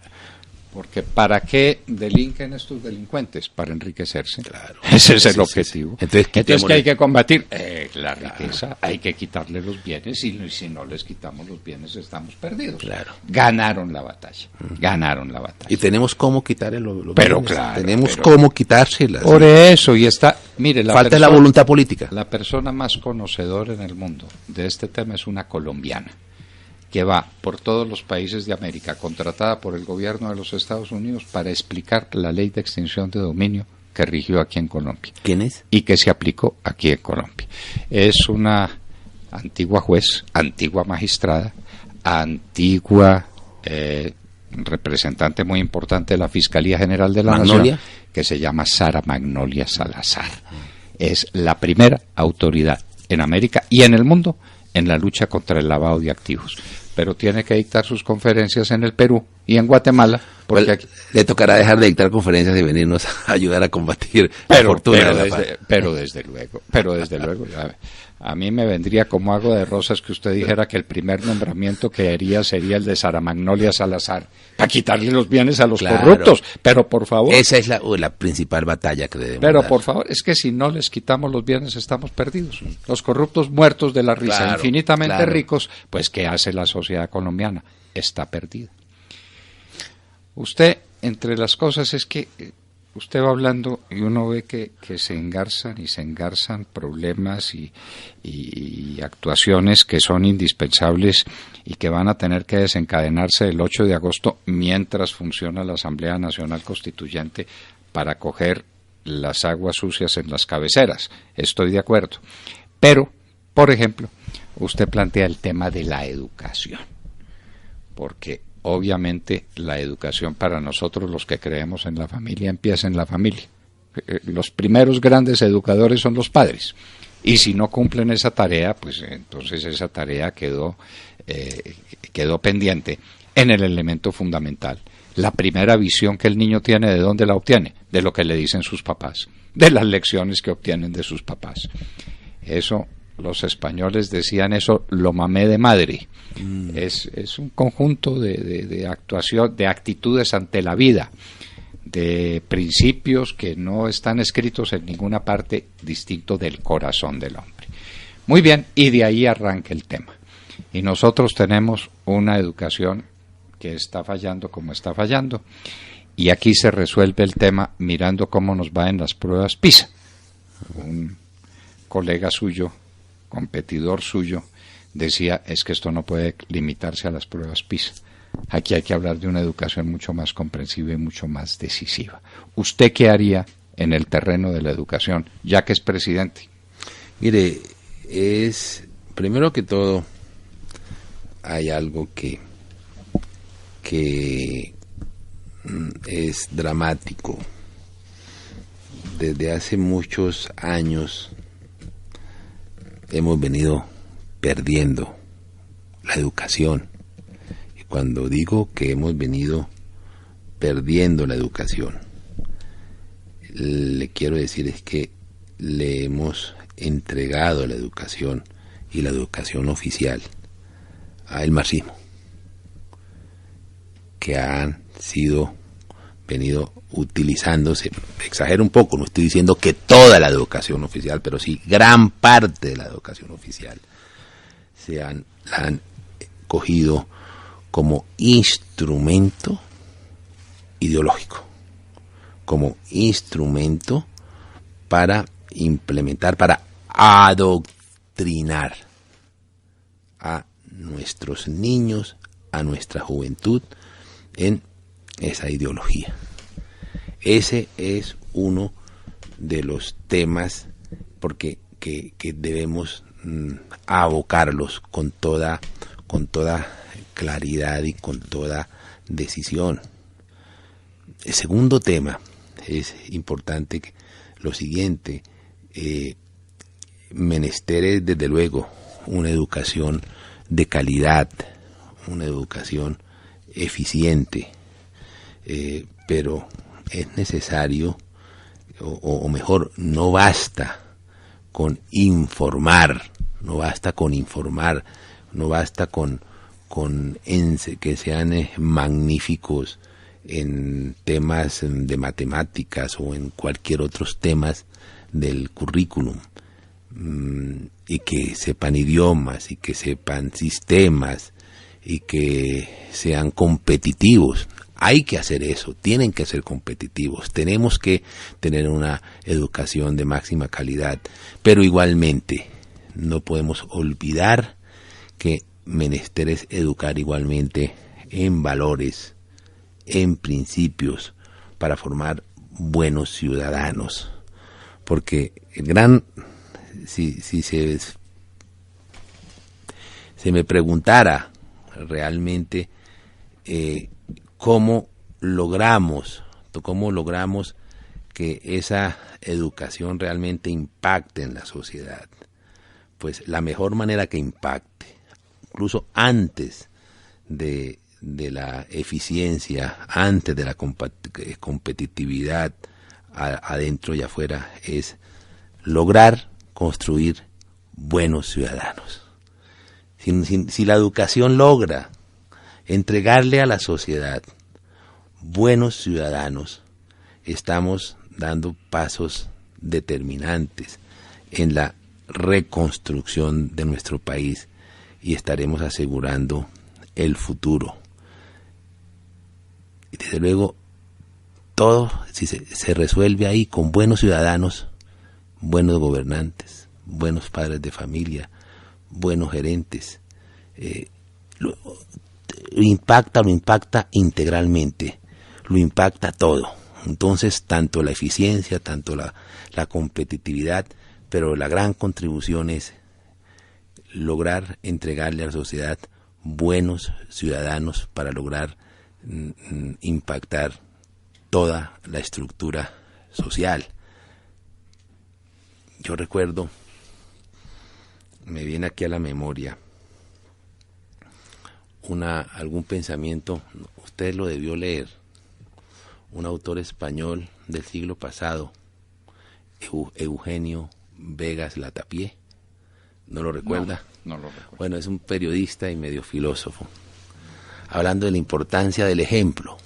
Porque ¿para qué delinquen estos delincuentes? Para enriquecerse. Claro. Ese es el objetivo. Sí. Entonces, ¿qué hay que combatir? La riqueza. Hay que quitarle los bienes, y si no les quitamos los bienes estamos perdidos. Claro. Ganaron la batalla. Ganaron la batalla. Y tenemos cómo quitarle los pero bienes. Claro. Tenemos cómo quitárselas. Por eso, y está... Mire, falta la voluntad política. La persona más conocedora en el mundo de este tema es una colombiana, que va por todos los países de América, contratada por el gobierno de los Estados Unidos para explicar la ley de extinción de dominio que rigió aquí en Colombia. ¿Quién es? Y que se aplicó aquí en Colombia. Es una antigua juez, antigua magistrada, antigua representante muy importante de la Fiscalía General de la Nación, que se llama Sara Magnolia Salazar. Es la primera autoridad en América y en el mundo en la lucha contra el lavado de activos. Pero tiene que dictar sus conferencias en el Perú y en Guatemala, porque pues, le tocará dejar de dictar conferencias y venirnos a ayudar a combatir la fortuna de la FARC. Pero desde luego, a mí me vendría como agua de rosas que usted dijera que el primer nombramiento que haría sería el de Sara Magnolia Salazar, para quitarle los bienes a los corruptos, pero por favor. Esa es la principal batalla que debemos Pero dar. por favor, es que si no les quitamos los bienes estamos perdidos. Los corruptos muertos de la risa, infinitamente ricos, pues ¿qué hace la sociedad colombiana? Está perdida. Usted, entre las cosas es que usted va hablando y uno ve que se engarzan problemas y actuaciones que son indispensables y que van a tener que desencadenarse el 8 de agosto mientras funciona la Asamblea Nacional Constituyente para coger las aguas sucias en las cabeceras. Estoy de acuerdo. Pero, por ejemplo, usted plantea el tema de la educación, porque obviamente la educación para nosotros los que creemos en la familia empieza en la familia. Los primeros grandes educadores son los padres, y si no cumplen esa tarea, pues entonces esa tarea quedó pendiente en el elemento fundamental. La primera visión que el niño tiene, ¿de dónde la obtiene? De lo que le dicen sus papás, de las lecciones que obtienen de sus papás. Eso, los españoles decían eso, lo mamé de madre. Es un conjunto de actuación, de actitudes ante la vida, de principios que no están escritos en ninguna parte distinto del corazón del hombre. Muy bien, y de ahí arranca el tema. Y nosotros tenemos una educación que está fallando como está fallando, y aquí se resuelve el tema mirando cómo nos va en las pruebas PISA. Un colega suyo, competidor suyo, decía, es que esto no puede limitarse a las pruebas PISA. Aquí hay que hablar de una educación mucho más comprensiva y mucho más decisiva. ¿Usted qué haría en el terreno de la educación, ya que es presidente? Mire, es, primero que todo, hay algo que es dramático. Desde hace muchos años hemos venido perdiendo la educación. Y cuando digo que hemos venido perdiendo la educación, le quiero decir es que le hemos entregado la educación y la educación oficial al marxismo, que han venido utilizándose, exagero un poco, no estoy diciendo que toda la educación oficial, pero sí gran parte de la educación oficial la han cogido como instrumento ideológico, como instrumento para implementar, para adoctrinar a nuestros niños, a nuestra juventud en esa ideología. Ese es uno de los temas porque que debemos abocarlos con toda claridad y con toda decisión. El segundo tema es importante, lo siguiente, menester desde luego una educación de calidad, una educación eficiente, pero es necesario, o mejor, no basta con informar, no basta con que sean magníficos en temas de matemáticas o en cualquier otros temas del currículum, y que sepan idiomas y que sepan sistemas y que sean competitivos. Hay que hacer eso, tienen que ser competitivos, tenemos que tener una educación de máxima calidad, pero igualmente no podemos olvidar que menester es educar igualmente en valores, en principios, para formar buenos ciudadanos, porque si se me preguntara realmente cómo logramos que esa educación realmente impacte en la sociedad, pues la mejor manera que impacte, incluso antes de la eficiencia, antes de la competitividad adentro y afuera, es lograr construir buenos ciudadanos. Si la educación logra entregarle a la sociedad buenos ciudadanos, estamos dando pasos determinantes en la reconstrucción de nuestro país y estaremos asegurando el futuro. Y desde luego, todo si se resuelve ahí con buenos ciudadanos, buenos gobernantes, buenos padres de familia, buenos gerentes. Lo impacta integralmente, lo impacta todo. Entonces, tanto la eficiencia, tanto la competitividad, pero la gran contribución es lograr entregarle a la sociedad buenos ciudadanos para lograr impactar toda la estructura social. Yo recuerdo, me viene aquí a la memoria algún pensamiento, usted lo debió leer, un autor español del siglo pasado, Eugenio Vegas Latapié. ¿No lo recuerda? No lo recuerdo. Bueno, es un periodista y medio filósofo, hablando de la importancia del ejemplo,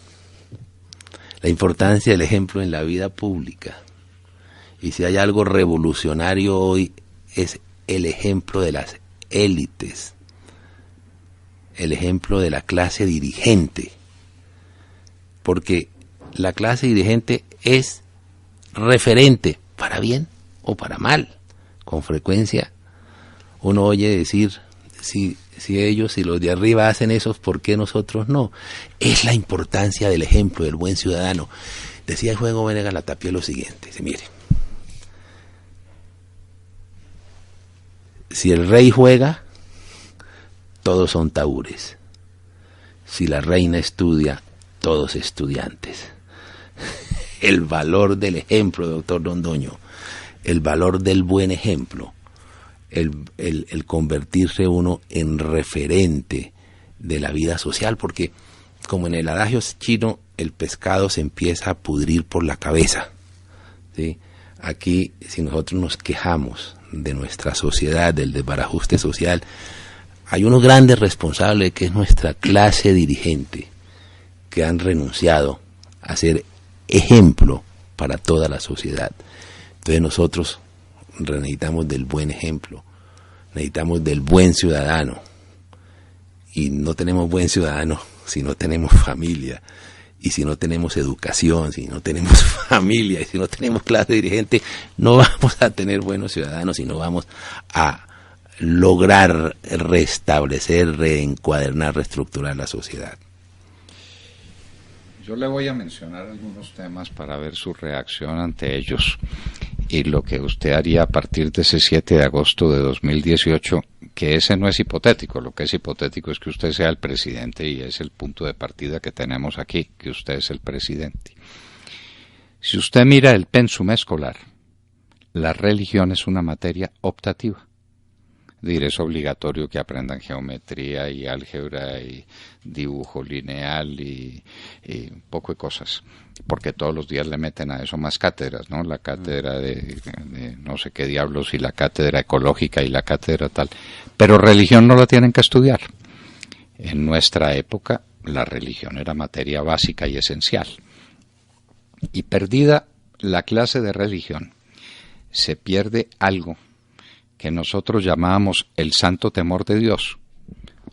la importancia del ejemplo en la vida pública. Y si hay algo revolucionario hoy, es el ejemplo de las élites, el ejemplo de la clase dirigente, porque la clase dirigente es referente, para bien o para mal. Con frecuencia uno oye decir, si ellos, si los de arriba hacen eso, ¿por qué nosotros no? Es la importancia del ejemplo del buen ciudadano. Decía el juego Venegas Latapié lo siguiente, dice, mire, Si el rey juega, todos son tabures. Si la reina estudia, todos estudiantes. El valor del ejemplo, doctor Londoño, el valor del buen ejemplo, el convertirse uno en referente de la vida social, porque como en el adagio chino, el pescado se empieza a pudrir por la cabeza, ¿sí? Aquí, si nosotros nos quejamos de nuestra sociedad, del desbarajuste social, hay unos grandes responsables, que es nuestra clase dirigente, que han renunciado a ser ejemplo para toda la sociedad. Entonces nosotros necesitamos del buen ejemplo, necesitamos del buen ciudadano, y no tenemos buen ciudadano si no tenemos familia, y si no tenemos educación, si no tenemos familia, y si no tenemos clase dirigente, no vamos a tener buenos ciudadanos y no vamos a lograr restablecer, reencuadernar, reestructurar la sociedad. Yo le voy a mencionar algunos temas para ver su reacción ante ellos y lo que usted haría a partir de ese 7 de agosto de 2018, que ese no es hipotético. Lo que es hipotético es que usted sea el presidente, y es el punto de partida que tenemos aquí, que usted es el presidente. Si usted mira el pensum escolar, la religión es una materia optativa. Es obligatorio que aprendan geometría y álgebra y dibujo lineal y un poco de cosas, porque todos los días le meten a eso más cátedras, ¿no? La cátedra de no sé qué diablos, y la cátedra ecológica y la cátedra tal, pero religión no la tienen que estudiar. En nuestra época la religión era materia básica y esencial, y perdida la clase de religión se pierde algo que nosotros llamábamos el santo temor de Dios.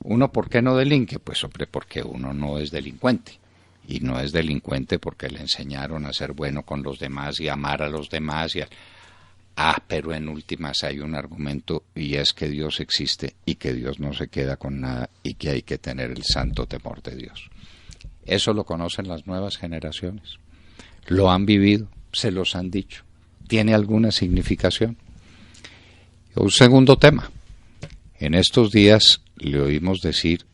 ¿Uno por qué no delinque? Pues hombre, porque uno no es delincuente. Y no es delincuente porque le enseñaron a ser bueno con los demás y amar a los demás. Pero en últimas hay un argumento, y es que Dios existe y que Dios no se queda con nada y que hay que tener el santo temor de Dios. Eso lo conocen las nuevas generaciones. Lo han vivido, se los han dicho. ¿Tiene alguna significación? Un segundo tema. En estos días le oímos decir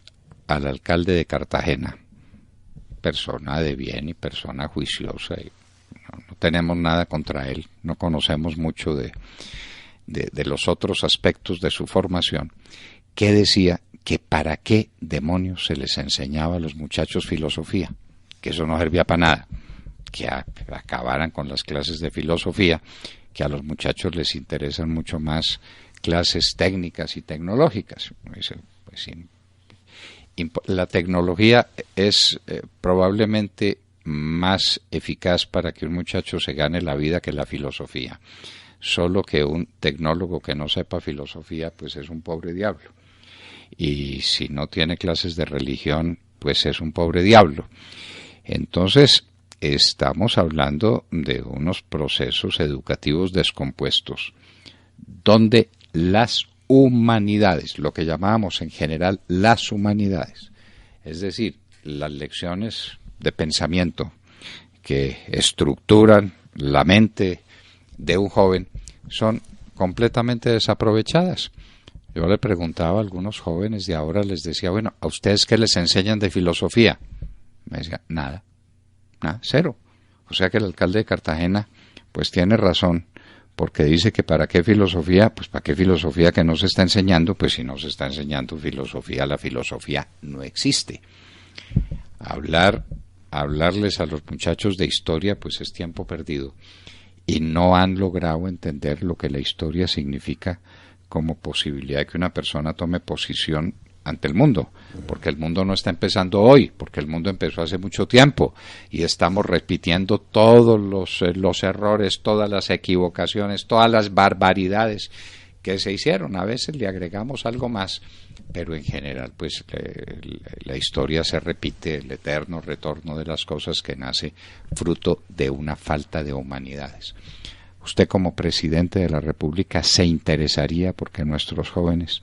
al alcalde de Cartagena, persona de bien y persona juiciosa, y no tenemos nada contra él, no conocemos mucho de los otros aspectos de su formación, que decía que para qué demonios se les enseñaba a los muchachos filosofía, que eso no servía para nada, que acabaran con las clases de filosofía, que a los muchachos les interesan mucho más clases técnicas y tecnológicas. La tecnología es probablemente más eficaz para que un muchacho se gane la vida que la filosofía. Solo que un tecnólogo que no sepa filosofía, pues es un pobre diablo. Y si no tiene clases de religión, pues es un pobre diablo. Entonces, estamos hablando de unos procesos educativos descompuestos, donde las humanidades, lo que llamábamos en general las humanidades, es decir, las lecciones de pensamiento que estructuran la mente de un joven, son completamente desaprovechadas. Yo le preguntaba a algunos jóvenes de ahora, les decía, bueno, ¿a ustedes qué les enseñan de filosofía? Me decía, nada, cero. O sea que el alcalde de Cartagena pues tiene razón, porque dice que para qué filosofía, pues para qué filosofía que no se está enseñando, pues si no se está enseñando filosofía, la filosofía no existe. Hablarles a los muchachos de historia, pues es tiempo perdido, y no han logrado entender lo que la historia significa como posibilidad de que una persona tome posición ante el mundo, porque el mundo no está empezando hoy, porque el mundo empezó hace mucho tiempo y estamos repitiendo todos los errores, todas las equivocaciones, todas las barbaridades que se hicieron. A veces le agregamos algo más, pero en general pues la historia se repite, el eterno retorno de las cosas que nace fruto de una falta de humanidades. ¿Usted como presidente de la República se interesaría porque nuestros jóvenes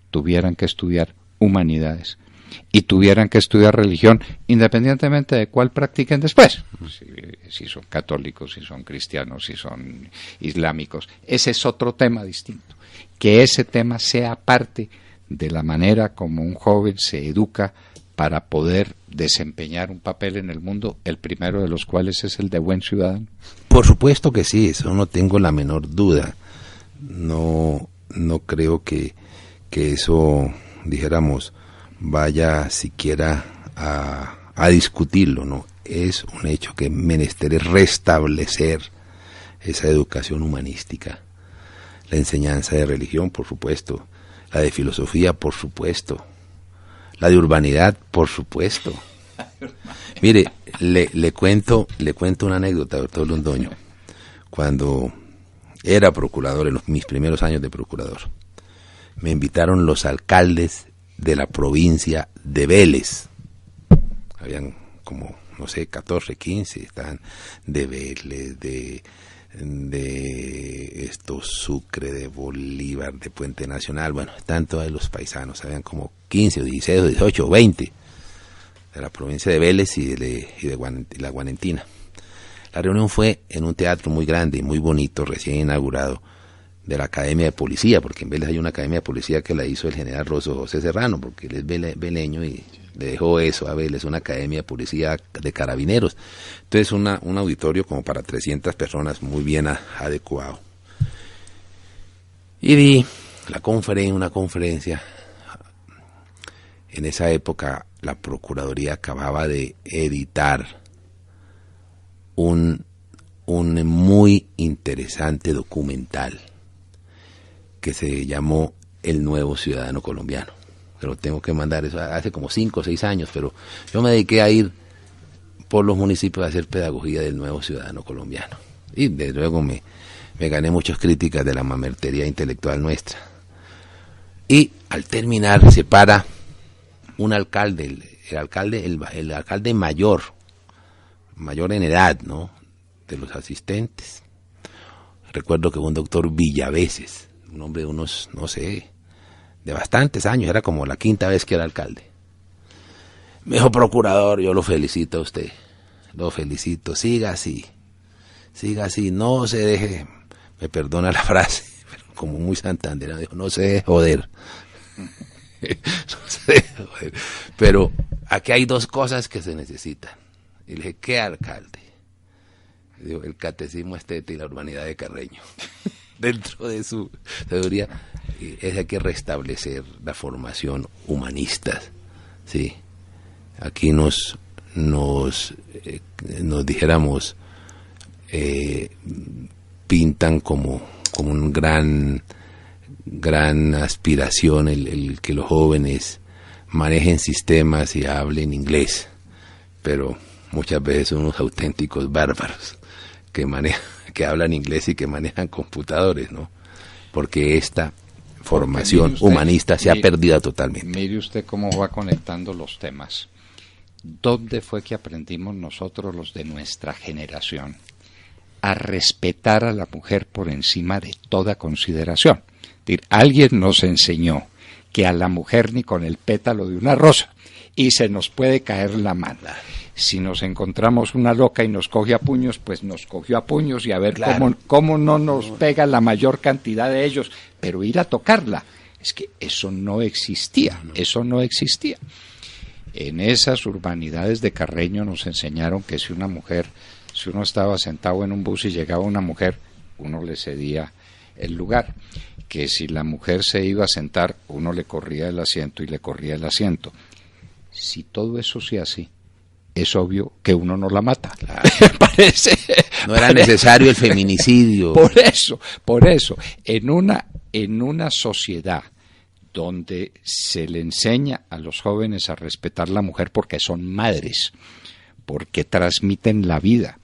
tuvieran que estudiar humanidades? y tuvieran que estudiar religión, independientemente de cuál practiquen después, si son católicos, si son cristianos, si son islámicos. Ese es otro tema distinto. Que ese tema sea parte de la manera como un joven se educa para poder desempeñar un papel en el mundo, el primero de los cuales es el de buen ciudadano. Por supuesto que sí, eso no tengo la menor duda. No creo que eso, dijéramos, vaya siquiera a discutirlo, ¿no? Es un hecho que menester es restablecer esa educación humanística, la enseñanza de religión, por supuesto, la de filosofía, por supuesto, la de urbanidad, por supuesto. Mire, le cuento una anécdota, doctor Londoño. Cuando era procurador, en mis primeros años de procurador, me invitaron los alcaldes de la provincia de Vélez. Habían como, no sé, 14, 15, estaban de Vélez, de Sucre, de Bolívar, de Puente Nacional, bueno, están todos los paisanos, habían como 15 o 16 o 18 o 20 de la provincia de Vélez y de la Guanentina. La reunión fue en un teatro muy grande y muy bonito, recién inaugurado, de la Academia de Policía, porque en Vélez hay una Academia de Policía que la hizo el general Rosso José Serrano, porque él es veleño y le dejó eso a Vélez, una Academia de Policía de Carabineros. Entonces un auditorio como para 300 personas, muy bien adecuado. Y di una conferencia. En esa época la Procuraduría acababa de editar un muy interesante documental que se llamó El Nuevo Ciudadano Colombiano. Pero tengo que mandar eso hace como 5 o 6 años, pero yo me dediqué a ir por los municipios a hacer pedagogía del Nuevo Ciudadano Colombiano. Y desde luego me gané muchas críticas de la mamertería intelectual nuestra. Y al terminar se para un alcalde, el alcalde mayor en edad, ¿no?, de los asistentes. Recuerdo que un doctor Villaveses, un hombre de unos, no sé, de bastantes años, era como la 5ª vez que era alcalde. Me dijo: procurador, yo lo felicito a usted, lo felicito, siga así, no se deje, me perdona la frase, pero como muy santanderano, dijo: no se deje joder. No se deje joder. Pero aquí hay 2 cosas que se necesitan. Y le dije: ¿qué alcalde? Digo: el catecismo estético y la urbanidad de Carreño. Dentro de su teoría hay que restablecer la formación humanista, ¿sí? Aquí nos dijéramos, pintan como un gran aspiración el que los jóvenes manejen sistemas y hablen inglés, pero muchas veces son unos auténticos bárbaros que hablan inglés y que manejan computadores, ¿no? Porque esta formación humanista se ha perdido totalmente. Mire usted cómo va conectando los temas. ¿Dónde fue que aprendimos nosotros, los de nuestra generación, a respetar a la mujer por encima de toda consideración? Es decir, alguien nos enseñó que a la mujer ni con el pétalo de una rosa, y se nos puede caer la mano. Si nos encontramos una loca y nos coge a puños, pues nos cogió a puños, y a ver cómo no nos pega la mayor cantidad de ellos, pero ir a tocarla, es que eso no existía, eso no existía. En esas urbanidades de Carreño nos enseñaron que si uno estaba sentado en un bus y llegaba una mujer, uno le cedía el lugar, que si la mujer se iba a sentar, uno le corría el asiento y le corría el asiento. Si todo eso se hace, es obvio que uno no la mata. Claro. No era necesario el feminicidio. Por eso, en una sociedad donde se le enseña a los jóvenes a respetar a la mujer porque son madres, porque transmiten la vida,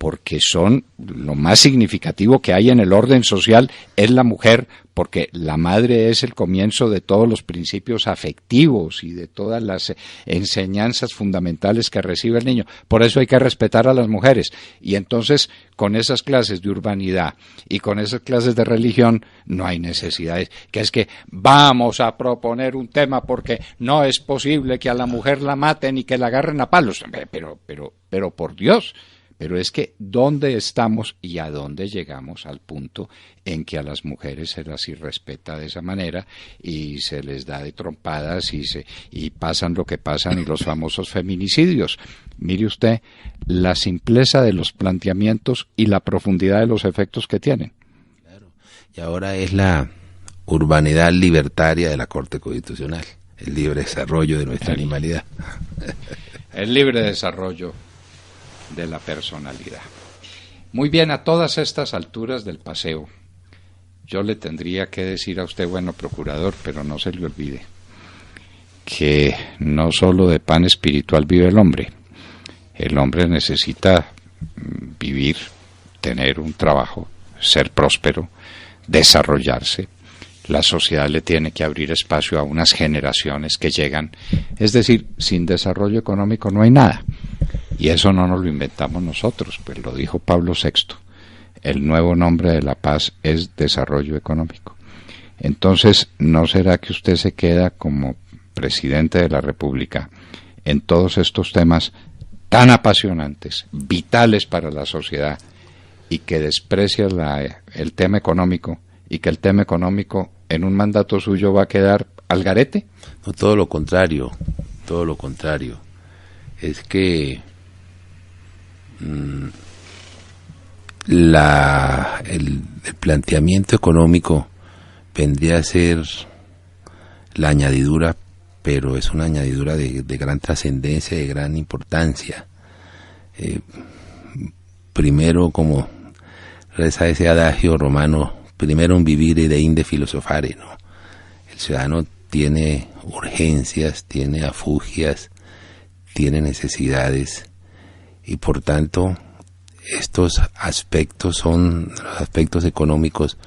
porque son lo más significativo que hay en el orden social es la mujer, porque la madre es el comienzo de todos los principios afectivos y de todas las enseñanzas fundamentales que recibe el niño. Por eso hay que respetar a las mujeres. Y entonces, con esas clases de urbanidad y con esas clases de religión, no hay necesidades. Que es que vamos a proponer un tema porque no es posible que a la mujer la maten y que la agarren a palos. Pero por Dios. Pero es que ¿dónde estamos y a dónde llegamos al punto en que a las mujeres se las irrespeta de esa manera y se les da de trompadas y pasan lo que pasan y los famosos feminicidios? Mire usted la simpleza de los planteamientos y la profundidad de los efectos que tienen. Claro. Y ahora es la urbanidad libertaria de la Corte Constitucional, el libre desarrollo de nuestra animalidad. El libre desarrollo de la personalidad. Muy bien, a todas estas alturas del paseo, yo le tendría que decir a usted, bueno, procurador, pero no se le olvide que no solo de pan espiritual vive el hombre. El hombre necesita vivir, tener un trabajo, ser próspero, desarrollarse. La sociedad le tiene que abrir espacio a unas generaciones que llegan. Es decir, sin desarrollo económico no hay nada. Y eso no nos lo inventamos nosotros, pues lo dijo Pablo VI. El nuevo nombre de la paz es desarrollo económico. Entonces, ¿no será que usted se queda como presidente de la República en todos estos temas tan apasionantes, vitales para la sociedad, y que desprecia el tema económico, y que el tema económico en un mandato suyo va a quedar al garete? No, todo lo contrario, todo lo contrario. Es que el planteamiento económico vendría a ser la añadidura, pero es una añadidura de gran trascendencia, de gran importancia. Primero, como reza ese adagio romano, primero un vivere deinde filosofare, ¿no? El ciudadano tiene urgencias, tiene afugias, tiene necesidades, y por tanto estos aspectos los aspectos económicos,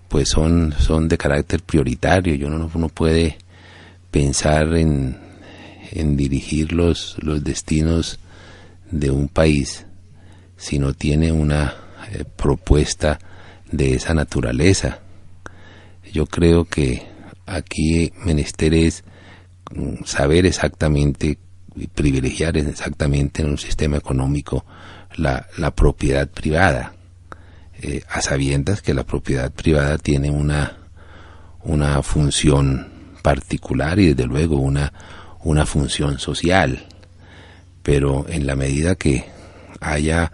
pues son de carácter prioritario. Uno puede pensar en dirigir los destinos de un país si no tiene una propuesta de esa naturaleza. Yo creo que aquí menester es saber exactamente y privilegiar exactamente en un sistema económico la propiedad privada, a sabiendas que la propiedad privada tiene una función particular y desde luego una función social, pero en la medida que haya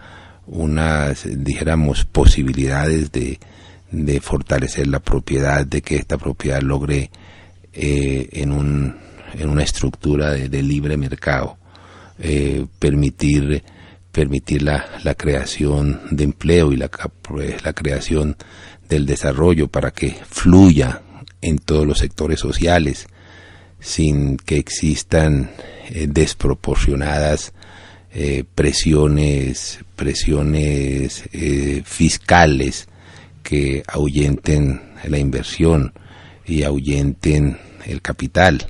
unas, dijéramos, posibilidades de fortalecer la propiedad, de que esta propiedad logre en una estructura de libre mercado permitir la creación de empleo y la creación del desarrollo para que fluya en todos los sectores sociales sin que existan desproporcionadas presiones fiscales que ahuyenten la inversión y ahuyenten el capital.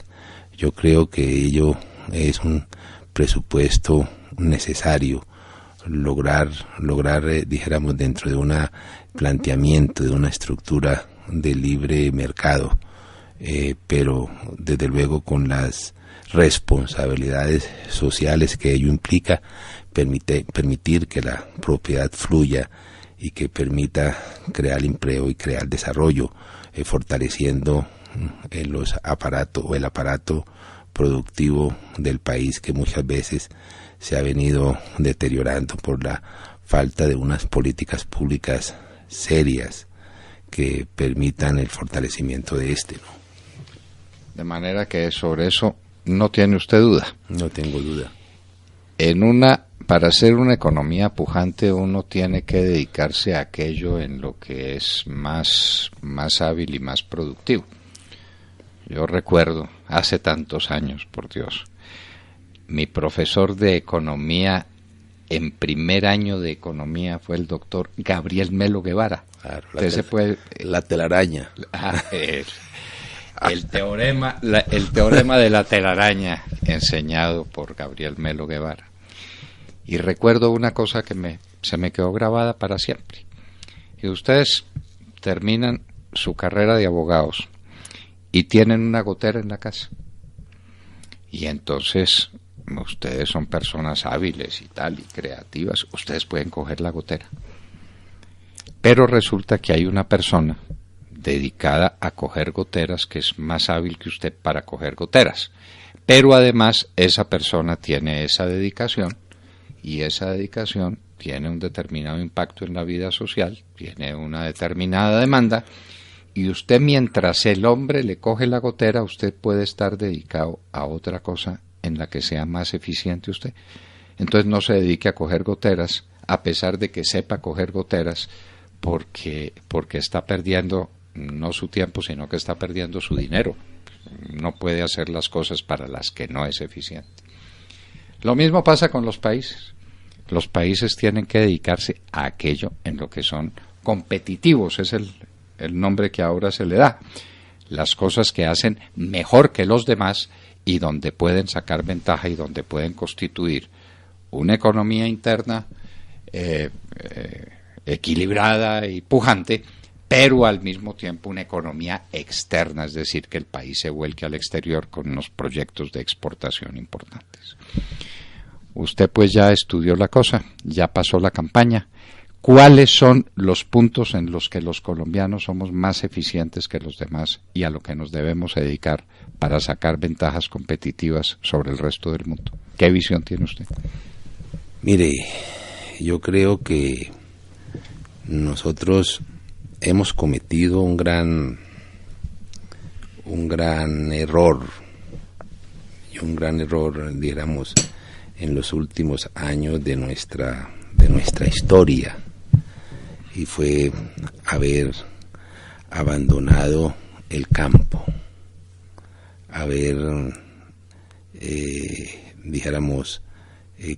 Yo creo que ello es un presupuesto necesario, lograr dijéramos, dentro de un planteamiento, de una estructura de libre mercado, pero desde luego con las responsabilidades sociales que ello implica, permitir que la propiedad fluya y que permita crear empleo y crear desarrollo, fortaleciendo el aparato productivo del país, que muchas veces se ha venido deteriorando por la falta de unas políticas públicas serias que permitan el fortalecimiento de ¿no? De manera que sobre eso no tiene usted duda. No tengo duda. Para hacer una economía pujante uno tiene que dedicarse a aquello en lo que es más hábil y más productivo. Yo recuerdo, hace tantos años, por Dios, mi profesor de economía en primer año de economía fue el doctor Gabriel Melo Guevara. Claro, la telaraña. El teorema de la telaraña enseñado por Gabriel Melo Guevara. Y recuerdo una cosa que se me quedó grabada para siempre. Y ustedes terminan su carrera de abogados y tienen una gotera en la casa. Y entonces ustedes son personas hábiles y tal, y creativas, ustedes pueden coger la gotera. Pero resulta que hay una persona dedicada a coger goteras que es más hábil que usted para coger goteras. Pero además esa persona tiene esa dedicación, y esa dedicación tiene un determinado impacto en la vida social, tiene una determinada demanda, y usted, mientras el hombre le coge la gotera, usted puede estar dedicado a otra cosa en la que sea más eficiente usted. Entonces no se dedique a coger goteras, a pesar de que sepa coger goteras, porque está perdiendo no su tiempo, sino que está perdiendo su dinero. No puede hacer las cosas para las que no es eficiente. Lo mismo pasa con los países. Los países tienen que dedicarse a aquello en lo que son competitivos, es el nombre que ahora se le da. Las cosas que hacen mejor que los demás y donde pueden sacar ventaja y donde pueden constituir una economía interna equilibrada y pujante, pero al mismo tiempo una economía externa, es decir, que el país se vuelque al exterior con unos proyectos de exportación importantes. Usted pues ya estudió la cosa, ya pasó la campaña. ¿Cuáles son los puntos en los que los colombianos somos más eficientes que los demás y a lo que nos debemos dedicar para sacar ventajas competitivas sobre el resto del mundo? ¿Qué visión tiene usted? Mire, yo creo que nosotros hemos cometido un gran error, digamos, en los últimos años de nuestra historia, y fue haber abandonado el campo, haber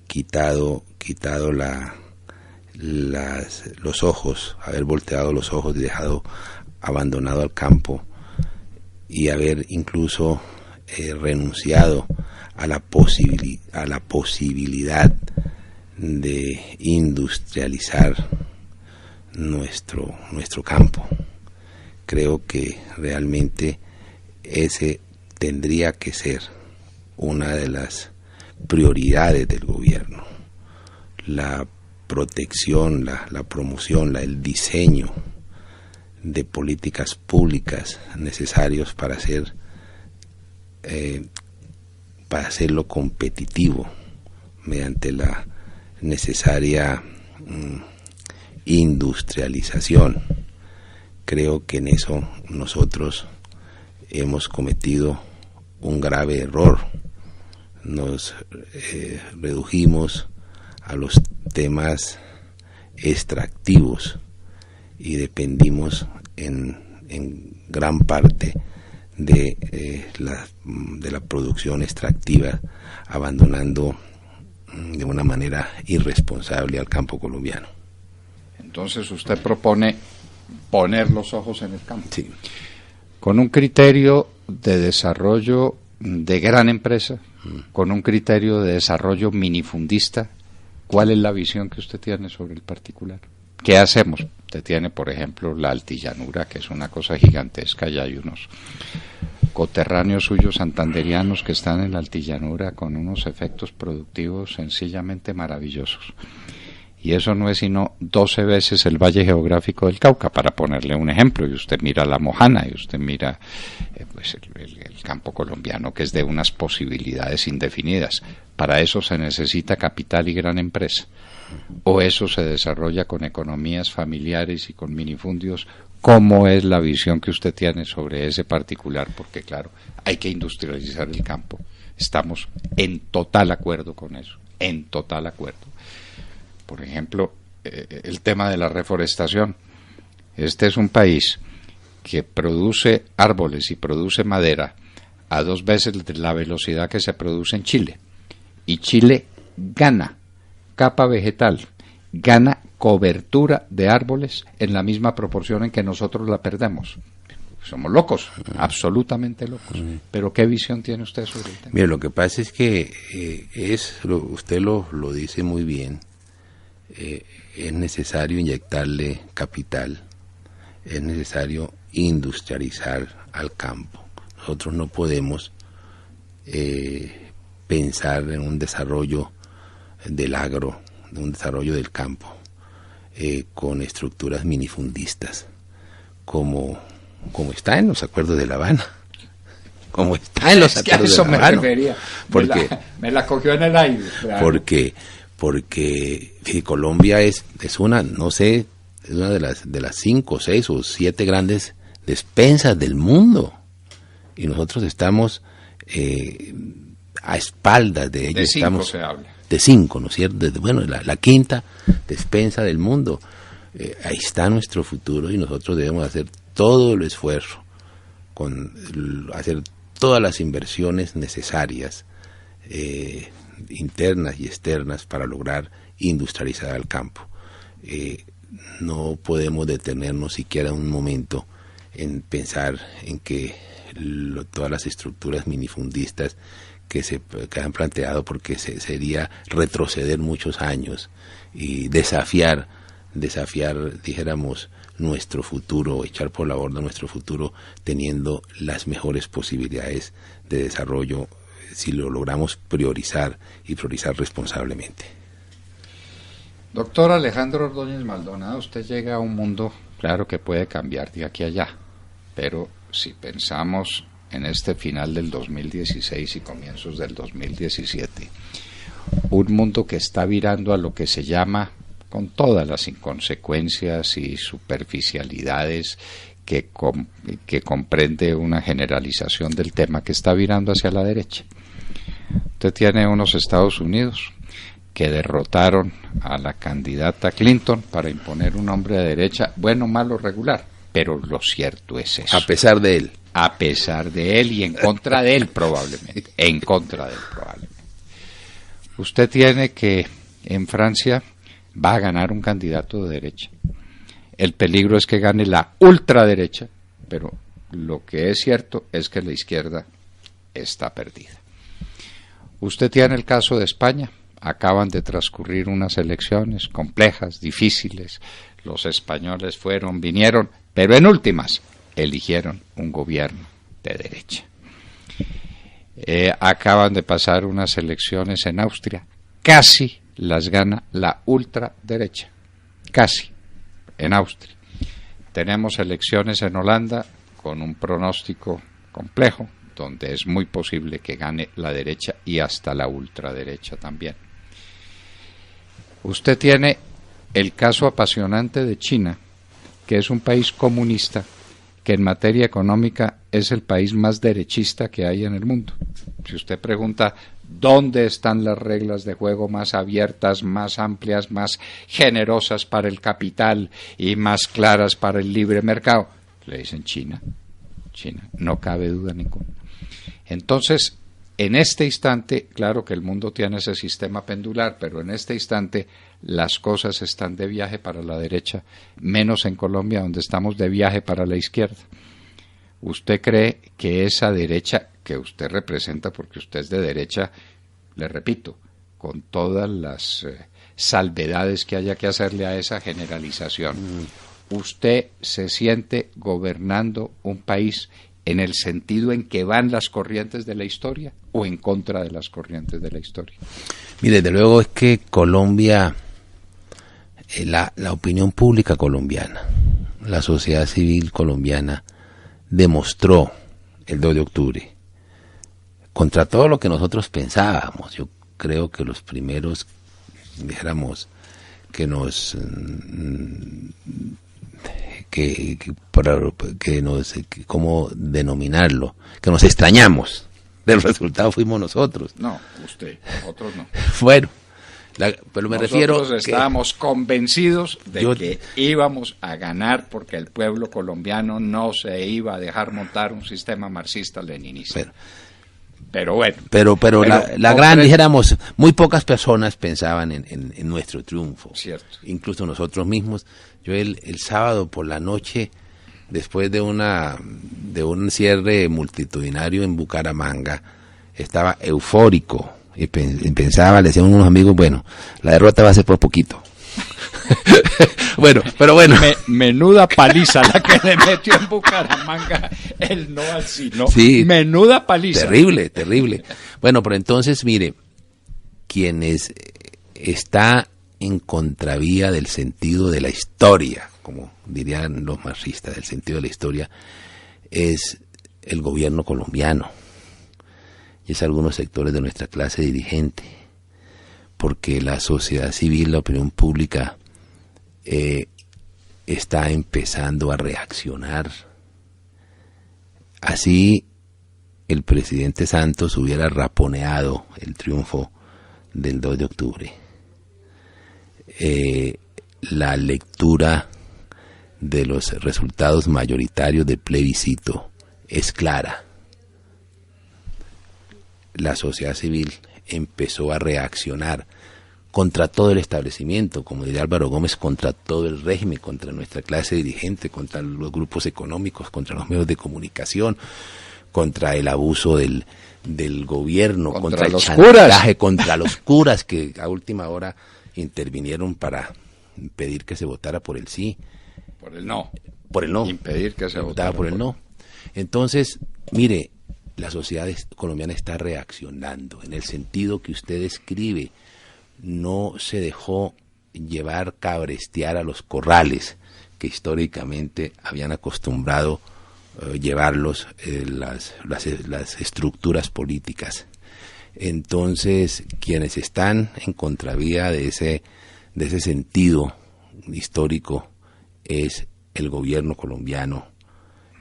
quitado los ojos, haber volteado los ojos y dejado abandonado al campo, y haber incluso renunciado a la posibilidad de industrializar nuestro campo. Creo que realmente ese tendría que ser una de las prioridades del gobierno: la protección, la promoción, el diseño de políticas públicas necesarios para hacerlo competitivo mediante la necesaria industrialización. Creo que en eso nosotros hemos cometido un grave error. Nos redujimos a los temas extractivos y dependimos en gran parte de la producción extractiva, abandonando de una manera irresponsable al campo colombiano. Entonces usted propone poner los ojos en el campo. Sí. Con un criterio de desarrollo de gran empresa, con un criterio de desarrollo minifundista. ¿Cuál es la visión que usted tiene sobre el particular? ¿Qué hacemos? Usted tiene, por ejemplo, la altillanura, que es una cosa gigantesca, y hay unos coterráneos suyos santanderianos que están en la altillanura con unos efectos productivos sencillamente maravillosos. Y eso no es sino 12 veces el Valle Geográfico del Cauca, para ponerle un ejemplo. Y usted mira la Mojana, y usted mira pues el campo colombiano, que es de unas posibilidades indefinidas. Para eso se necesita capital y gran empresa. O eso se desarrolla con economías familiares y con minifundios. ¿Cómo es la visión que usted tiene sobre ese particular? Porque claro, hay que industrializar el campo. Estamos en total acuerdo con eso, en total acuerdo. Por ejemplo, el tema de la reforestación. Este es un país que produce árboles y produce madera a 2 veces la velocidad que se produce en Chile. Y Chile gana capa vegetal gana cobertura de árboles en la misma proporción en que nosotros la perdemos. Somos locos, absolutamente locos. Pero ¿qué visión tiene usted sobre el tema? Mire, lo que pasa es que usted lo dice muy bien. Es necesario inyectarle capital, es necesario industrializar al campo. Nosotros no podemos pensar en un desarrollo del agro, de un desarrollo del campo, con estructuras minifundistas, como está en los acuerdos de La Habana. Como está en los acuerdos de La Habana. Refería. Porque me la cogió en el aire. Claro. Porque Colombia es una, no sé, es una de las 5, 6 o 7 grandes despensas del mundo. Y nosotros estamos a espaldas de ellos. De 5 se habla. De 5, ¿no es cierto? Bueno, la quinta despensa del mundo. Ahí está nuestro futuro y nosotros debemos hacer todo el esfuerzo, hacer todas las inversiones necesarias, internas y externas, para lograr industrializar al campo. No podemos detenernos siquiera un momento en pensar en que todas las estructuras minifundistas que han planteado, porque sería retroceder muchos años y desafiar, dijéramos, nuestro futuro, echar por la borda nuestro futuro, teniendo las mejores posibilidades de desarrollo si lo logramos priorizar y priorizar responsablemente. Doctor Alejandro Ordóñez Maldonado, usted llega a un mundo, claro, que puede cambiar de aquí a allá, pero si pensamos en este final del 2016 y comienzos del 2017, un mundo que está virando a lo que se llama, con todas las inconsecuencias y superficialidades que comprende una generalización del tema, que está virando hacia la derecha. Usted tiene unos Estados Unidos que derrotaron a la candidata Clinton para imponer un hombre de derecha, bueno, malo, regular, pero lo cierto es eso. A pesar de él. A pesar de él y en contra de él probablemente, en contra de él probablemente. Usted tiene que en Francia va a ganar un candidato de derecha. El peligro es que gane la ultraderecha, pero lo que es cierto es que la izquierda está perdida. Usted tiene el caso de España. Acaban de transcurrir unas elecciones complejas, difíciles. Los españoles vinieron, pero en últimas eligieron un gobierno de derecha. Acaban de pasar unas elecciones en Austria. Casi las gana la ultraderecha. Casi. En Austria. Tenemos elecciones en Holanda con un pronóstico complejo, donde es muy posible que gane la derecha y hasta la ultraderecha también. Usted tiene el caso apasionante de China, que es un país comunista, que en materia económica es el país más derechista que hay en el mundo. Si usted pregunta dónde están las reglas de juego más abiertas, más amplias, más generosas para el capital y más claras para el libre mercado, le dicen China. China, no cabe duda ninguna. Entonces, en este instante, claro que el mundo tiene ese sistema pendular, pero en este instante las cosas están de viaje para la derecha, menos en Colombia, donde estamos de viaje para la izquierda. ¿Usted cree que esa derecha que usted representa, porque usted es de derecha, le repito, con todas las salvedades que haya que hacerle a esa generalización, usted se siente gobernando un país en el sentido en que van las corrientes de la historia o en contra de las corrientes de la historia? Mire, desde luego es que Colombia, la opinión pública colombiana, la sociedad civil colombiana demostró el 2 de octubre, contra todo lo que nosotros pensábamos. Yo creo que los primeros, dijéramos, que nos ¿cómo denominarlo? Que nos extrañamos del resultado fuimos nosotros. No, usted, otros no. Bueno, pero me refiero nosotros estábamos convencidos de que íbamos a ganar porque el pueblo colombiano no se iba a dejar montar un sistema marxista-leninista. Bueno, Pero bueno. Pero la gran, dijéramos, muy pocas personas pensaban en nuestro triunfo. Cierto. Incluso nosotros mismos. Yo el sábado por la noche, después de un cierre multitudinario en Bucaramanga, estaba eufórico y pensaba, le decían unos amigos, bueno, la derrota va a ser por poquito. Bueno, pero bueno. Menuda paliza la que le metió en Bucaramanga el no al sí, ¿no? Sí, menuda paliza. Terrible. Bueno, pero entonces, mire, quienes está en contravía del sentido de la historia, como dirían los marxistas, del sentido de la historia, es el gobierno colombiano y es algunos sectores de nuestra clase dirigente, porque la sociedad civil, la opinión pública, está empezando a reaccionar. Así el presidente Santos hubiera raponeado el triunfo del 2 de octubre. La lectura de los resultados mayoritarios del plebiscito es clara. La sociedad civil empezó a reaccionar contra todo el establecimiento, como diría Álvaro Gómez, contra todo el régimen, contra nuestra clase dirigente, contra los grupos económicos, contra los medios de comunicación, contra el abuso del gobierno, contra el chantaje, contra los curas que a última hora intervinieron para pedir que se votara por el sí. Por el no. Por el no. Impedir que se votara por el no. Entonces, mire, la sociedad colombiana está reaccionando en el sentido que usted describe. No se dejó llevar, cabrestear a los corrales que históricamente habían acostumbrado llevarlos las estructuras políticas. Entonces, quienes están en contravía de ese sentido histórico es el gobierno colombiano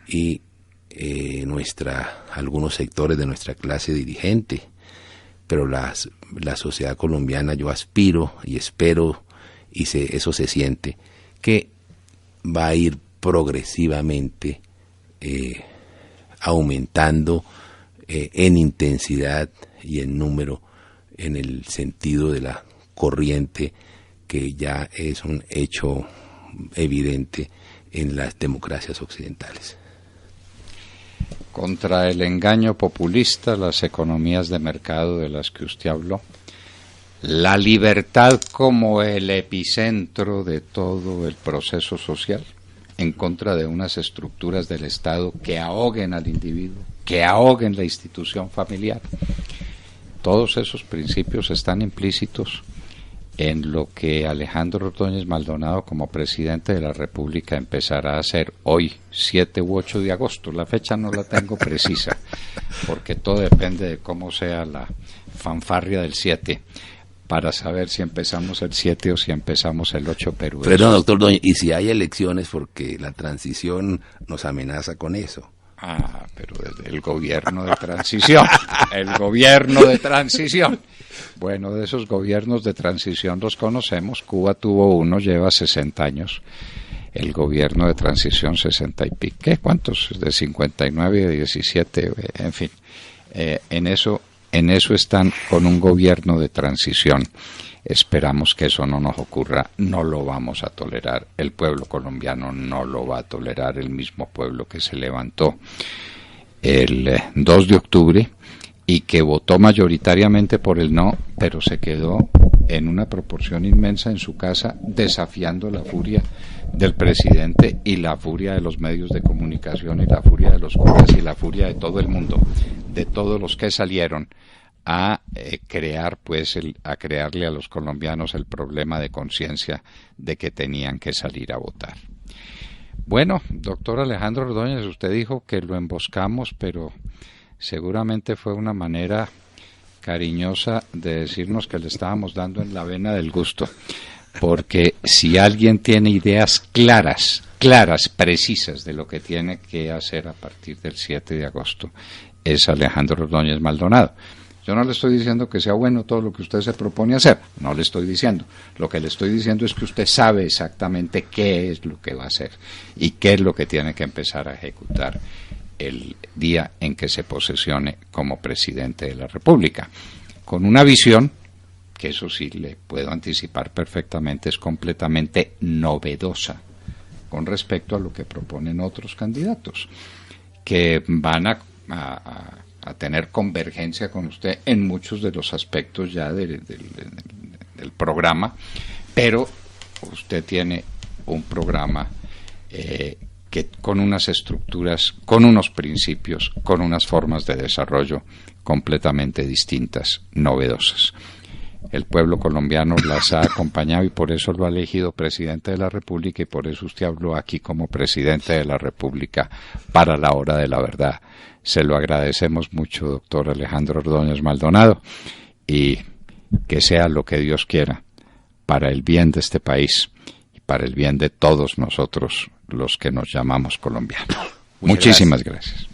y algunos sectores de nuestra clase dirigente. Pero la sociedad colombiana, yo aspiro y espero, y eso se siente, que va a ir progresivamente aumentando en intensidad y en número, en el sentido de la corriente que ya es un hecho evidente en las democracias occidentales. Contra el engaño populista, las economías de mercado de las que usted habló, la libertad como el epicentro de todo el proceso social, en contra de unas estructuras del Estado que ahoguen al individuo, que ahoguen la institución familiar. Todos esos principios están implícitos en lo que Alejandro Ordóñez Maldonado, como presidente de la República, empezará a hacer hoy, 7 u 8 de agosto. La fecha no la tengo precisa, porque todo depende de cómo sea la fanfarria del 7, para saber si empezamos el 7 o si empezamos el 8. Pero doctor Ordóñez, ¿y si hay elecciones? Porque la transición nos amenaza con eso. Pero el gobierno de transición, el gobierno de transición. Bueno, de esos gobiernos de transición los conocemos. Cuba tuvo uno, lleva 60 años. El gobierno de transición 60 y pico. ¿Cuántos? De 59 y de 17, en fin. En eso están con un gobierno de transición. Esperamos que eso no nos ocurra, no lo vamos a tolerar. El pueblo colombiano no lo va a tolerar, el mismo pueblo que se levantó el 2 de octubre y que votó mayoritariamente por el no, pero se quedó en una proporción inmensa en su casa desafiando la furia del presidente y la furia de los medios de comunicación y la furia de los curas y la furia de todo el mundo, de todos los que salieron a crearle a los colombianos el problema de conciencia de que tenían que salir a votar. Bueno, doctor Alejandro Ordóñez, usted dijo que lo emboscamos, pero seguramente fue una manera cariñosa de decirnos que le estábamos dando en la vena del gusto, porque si alguien tiene ideas claras, precisas de lo que tiene que hacer a partir del 7 de agosto, es Alejandro Ordóñez Maldonado. Yo no le estoy diciendo que sea bueno todo lo que usted se propone hacer, no le estoy diciendo. Lo que le estoy diciendo es que usted sabe exactamente qué es lo que va a hacer y qué es lo que tiene que empezar a ejecutar el día en que se posesione como presidente de la República, con una visión que, eso sí le puedo anticipar perfectamente, es completamente novedosa con respecto a lo que proponen otros candidatos, que van a tener convergencia con usted en muchos de los aspectos ya del programa, pero usted tiene un programa que con unas estructuras, con unos principios, con unas formas de desarrollo completamente distintas, novedosas. El pueblo colombiano las ha acompañado y por eso lo ha elegido presidente de la República, y por eso usted habló aquí como presidente de la República para la hora de la verdad. Se lo agradecemos mucho, doctor Alejandro Ordóñez Maldonado, y que sea lo que Dios quiera para el bien de este país y para el bien de todos nosotros los que nos llamamos colombianos. Muchísimas gracias.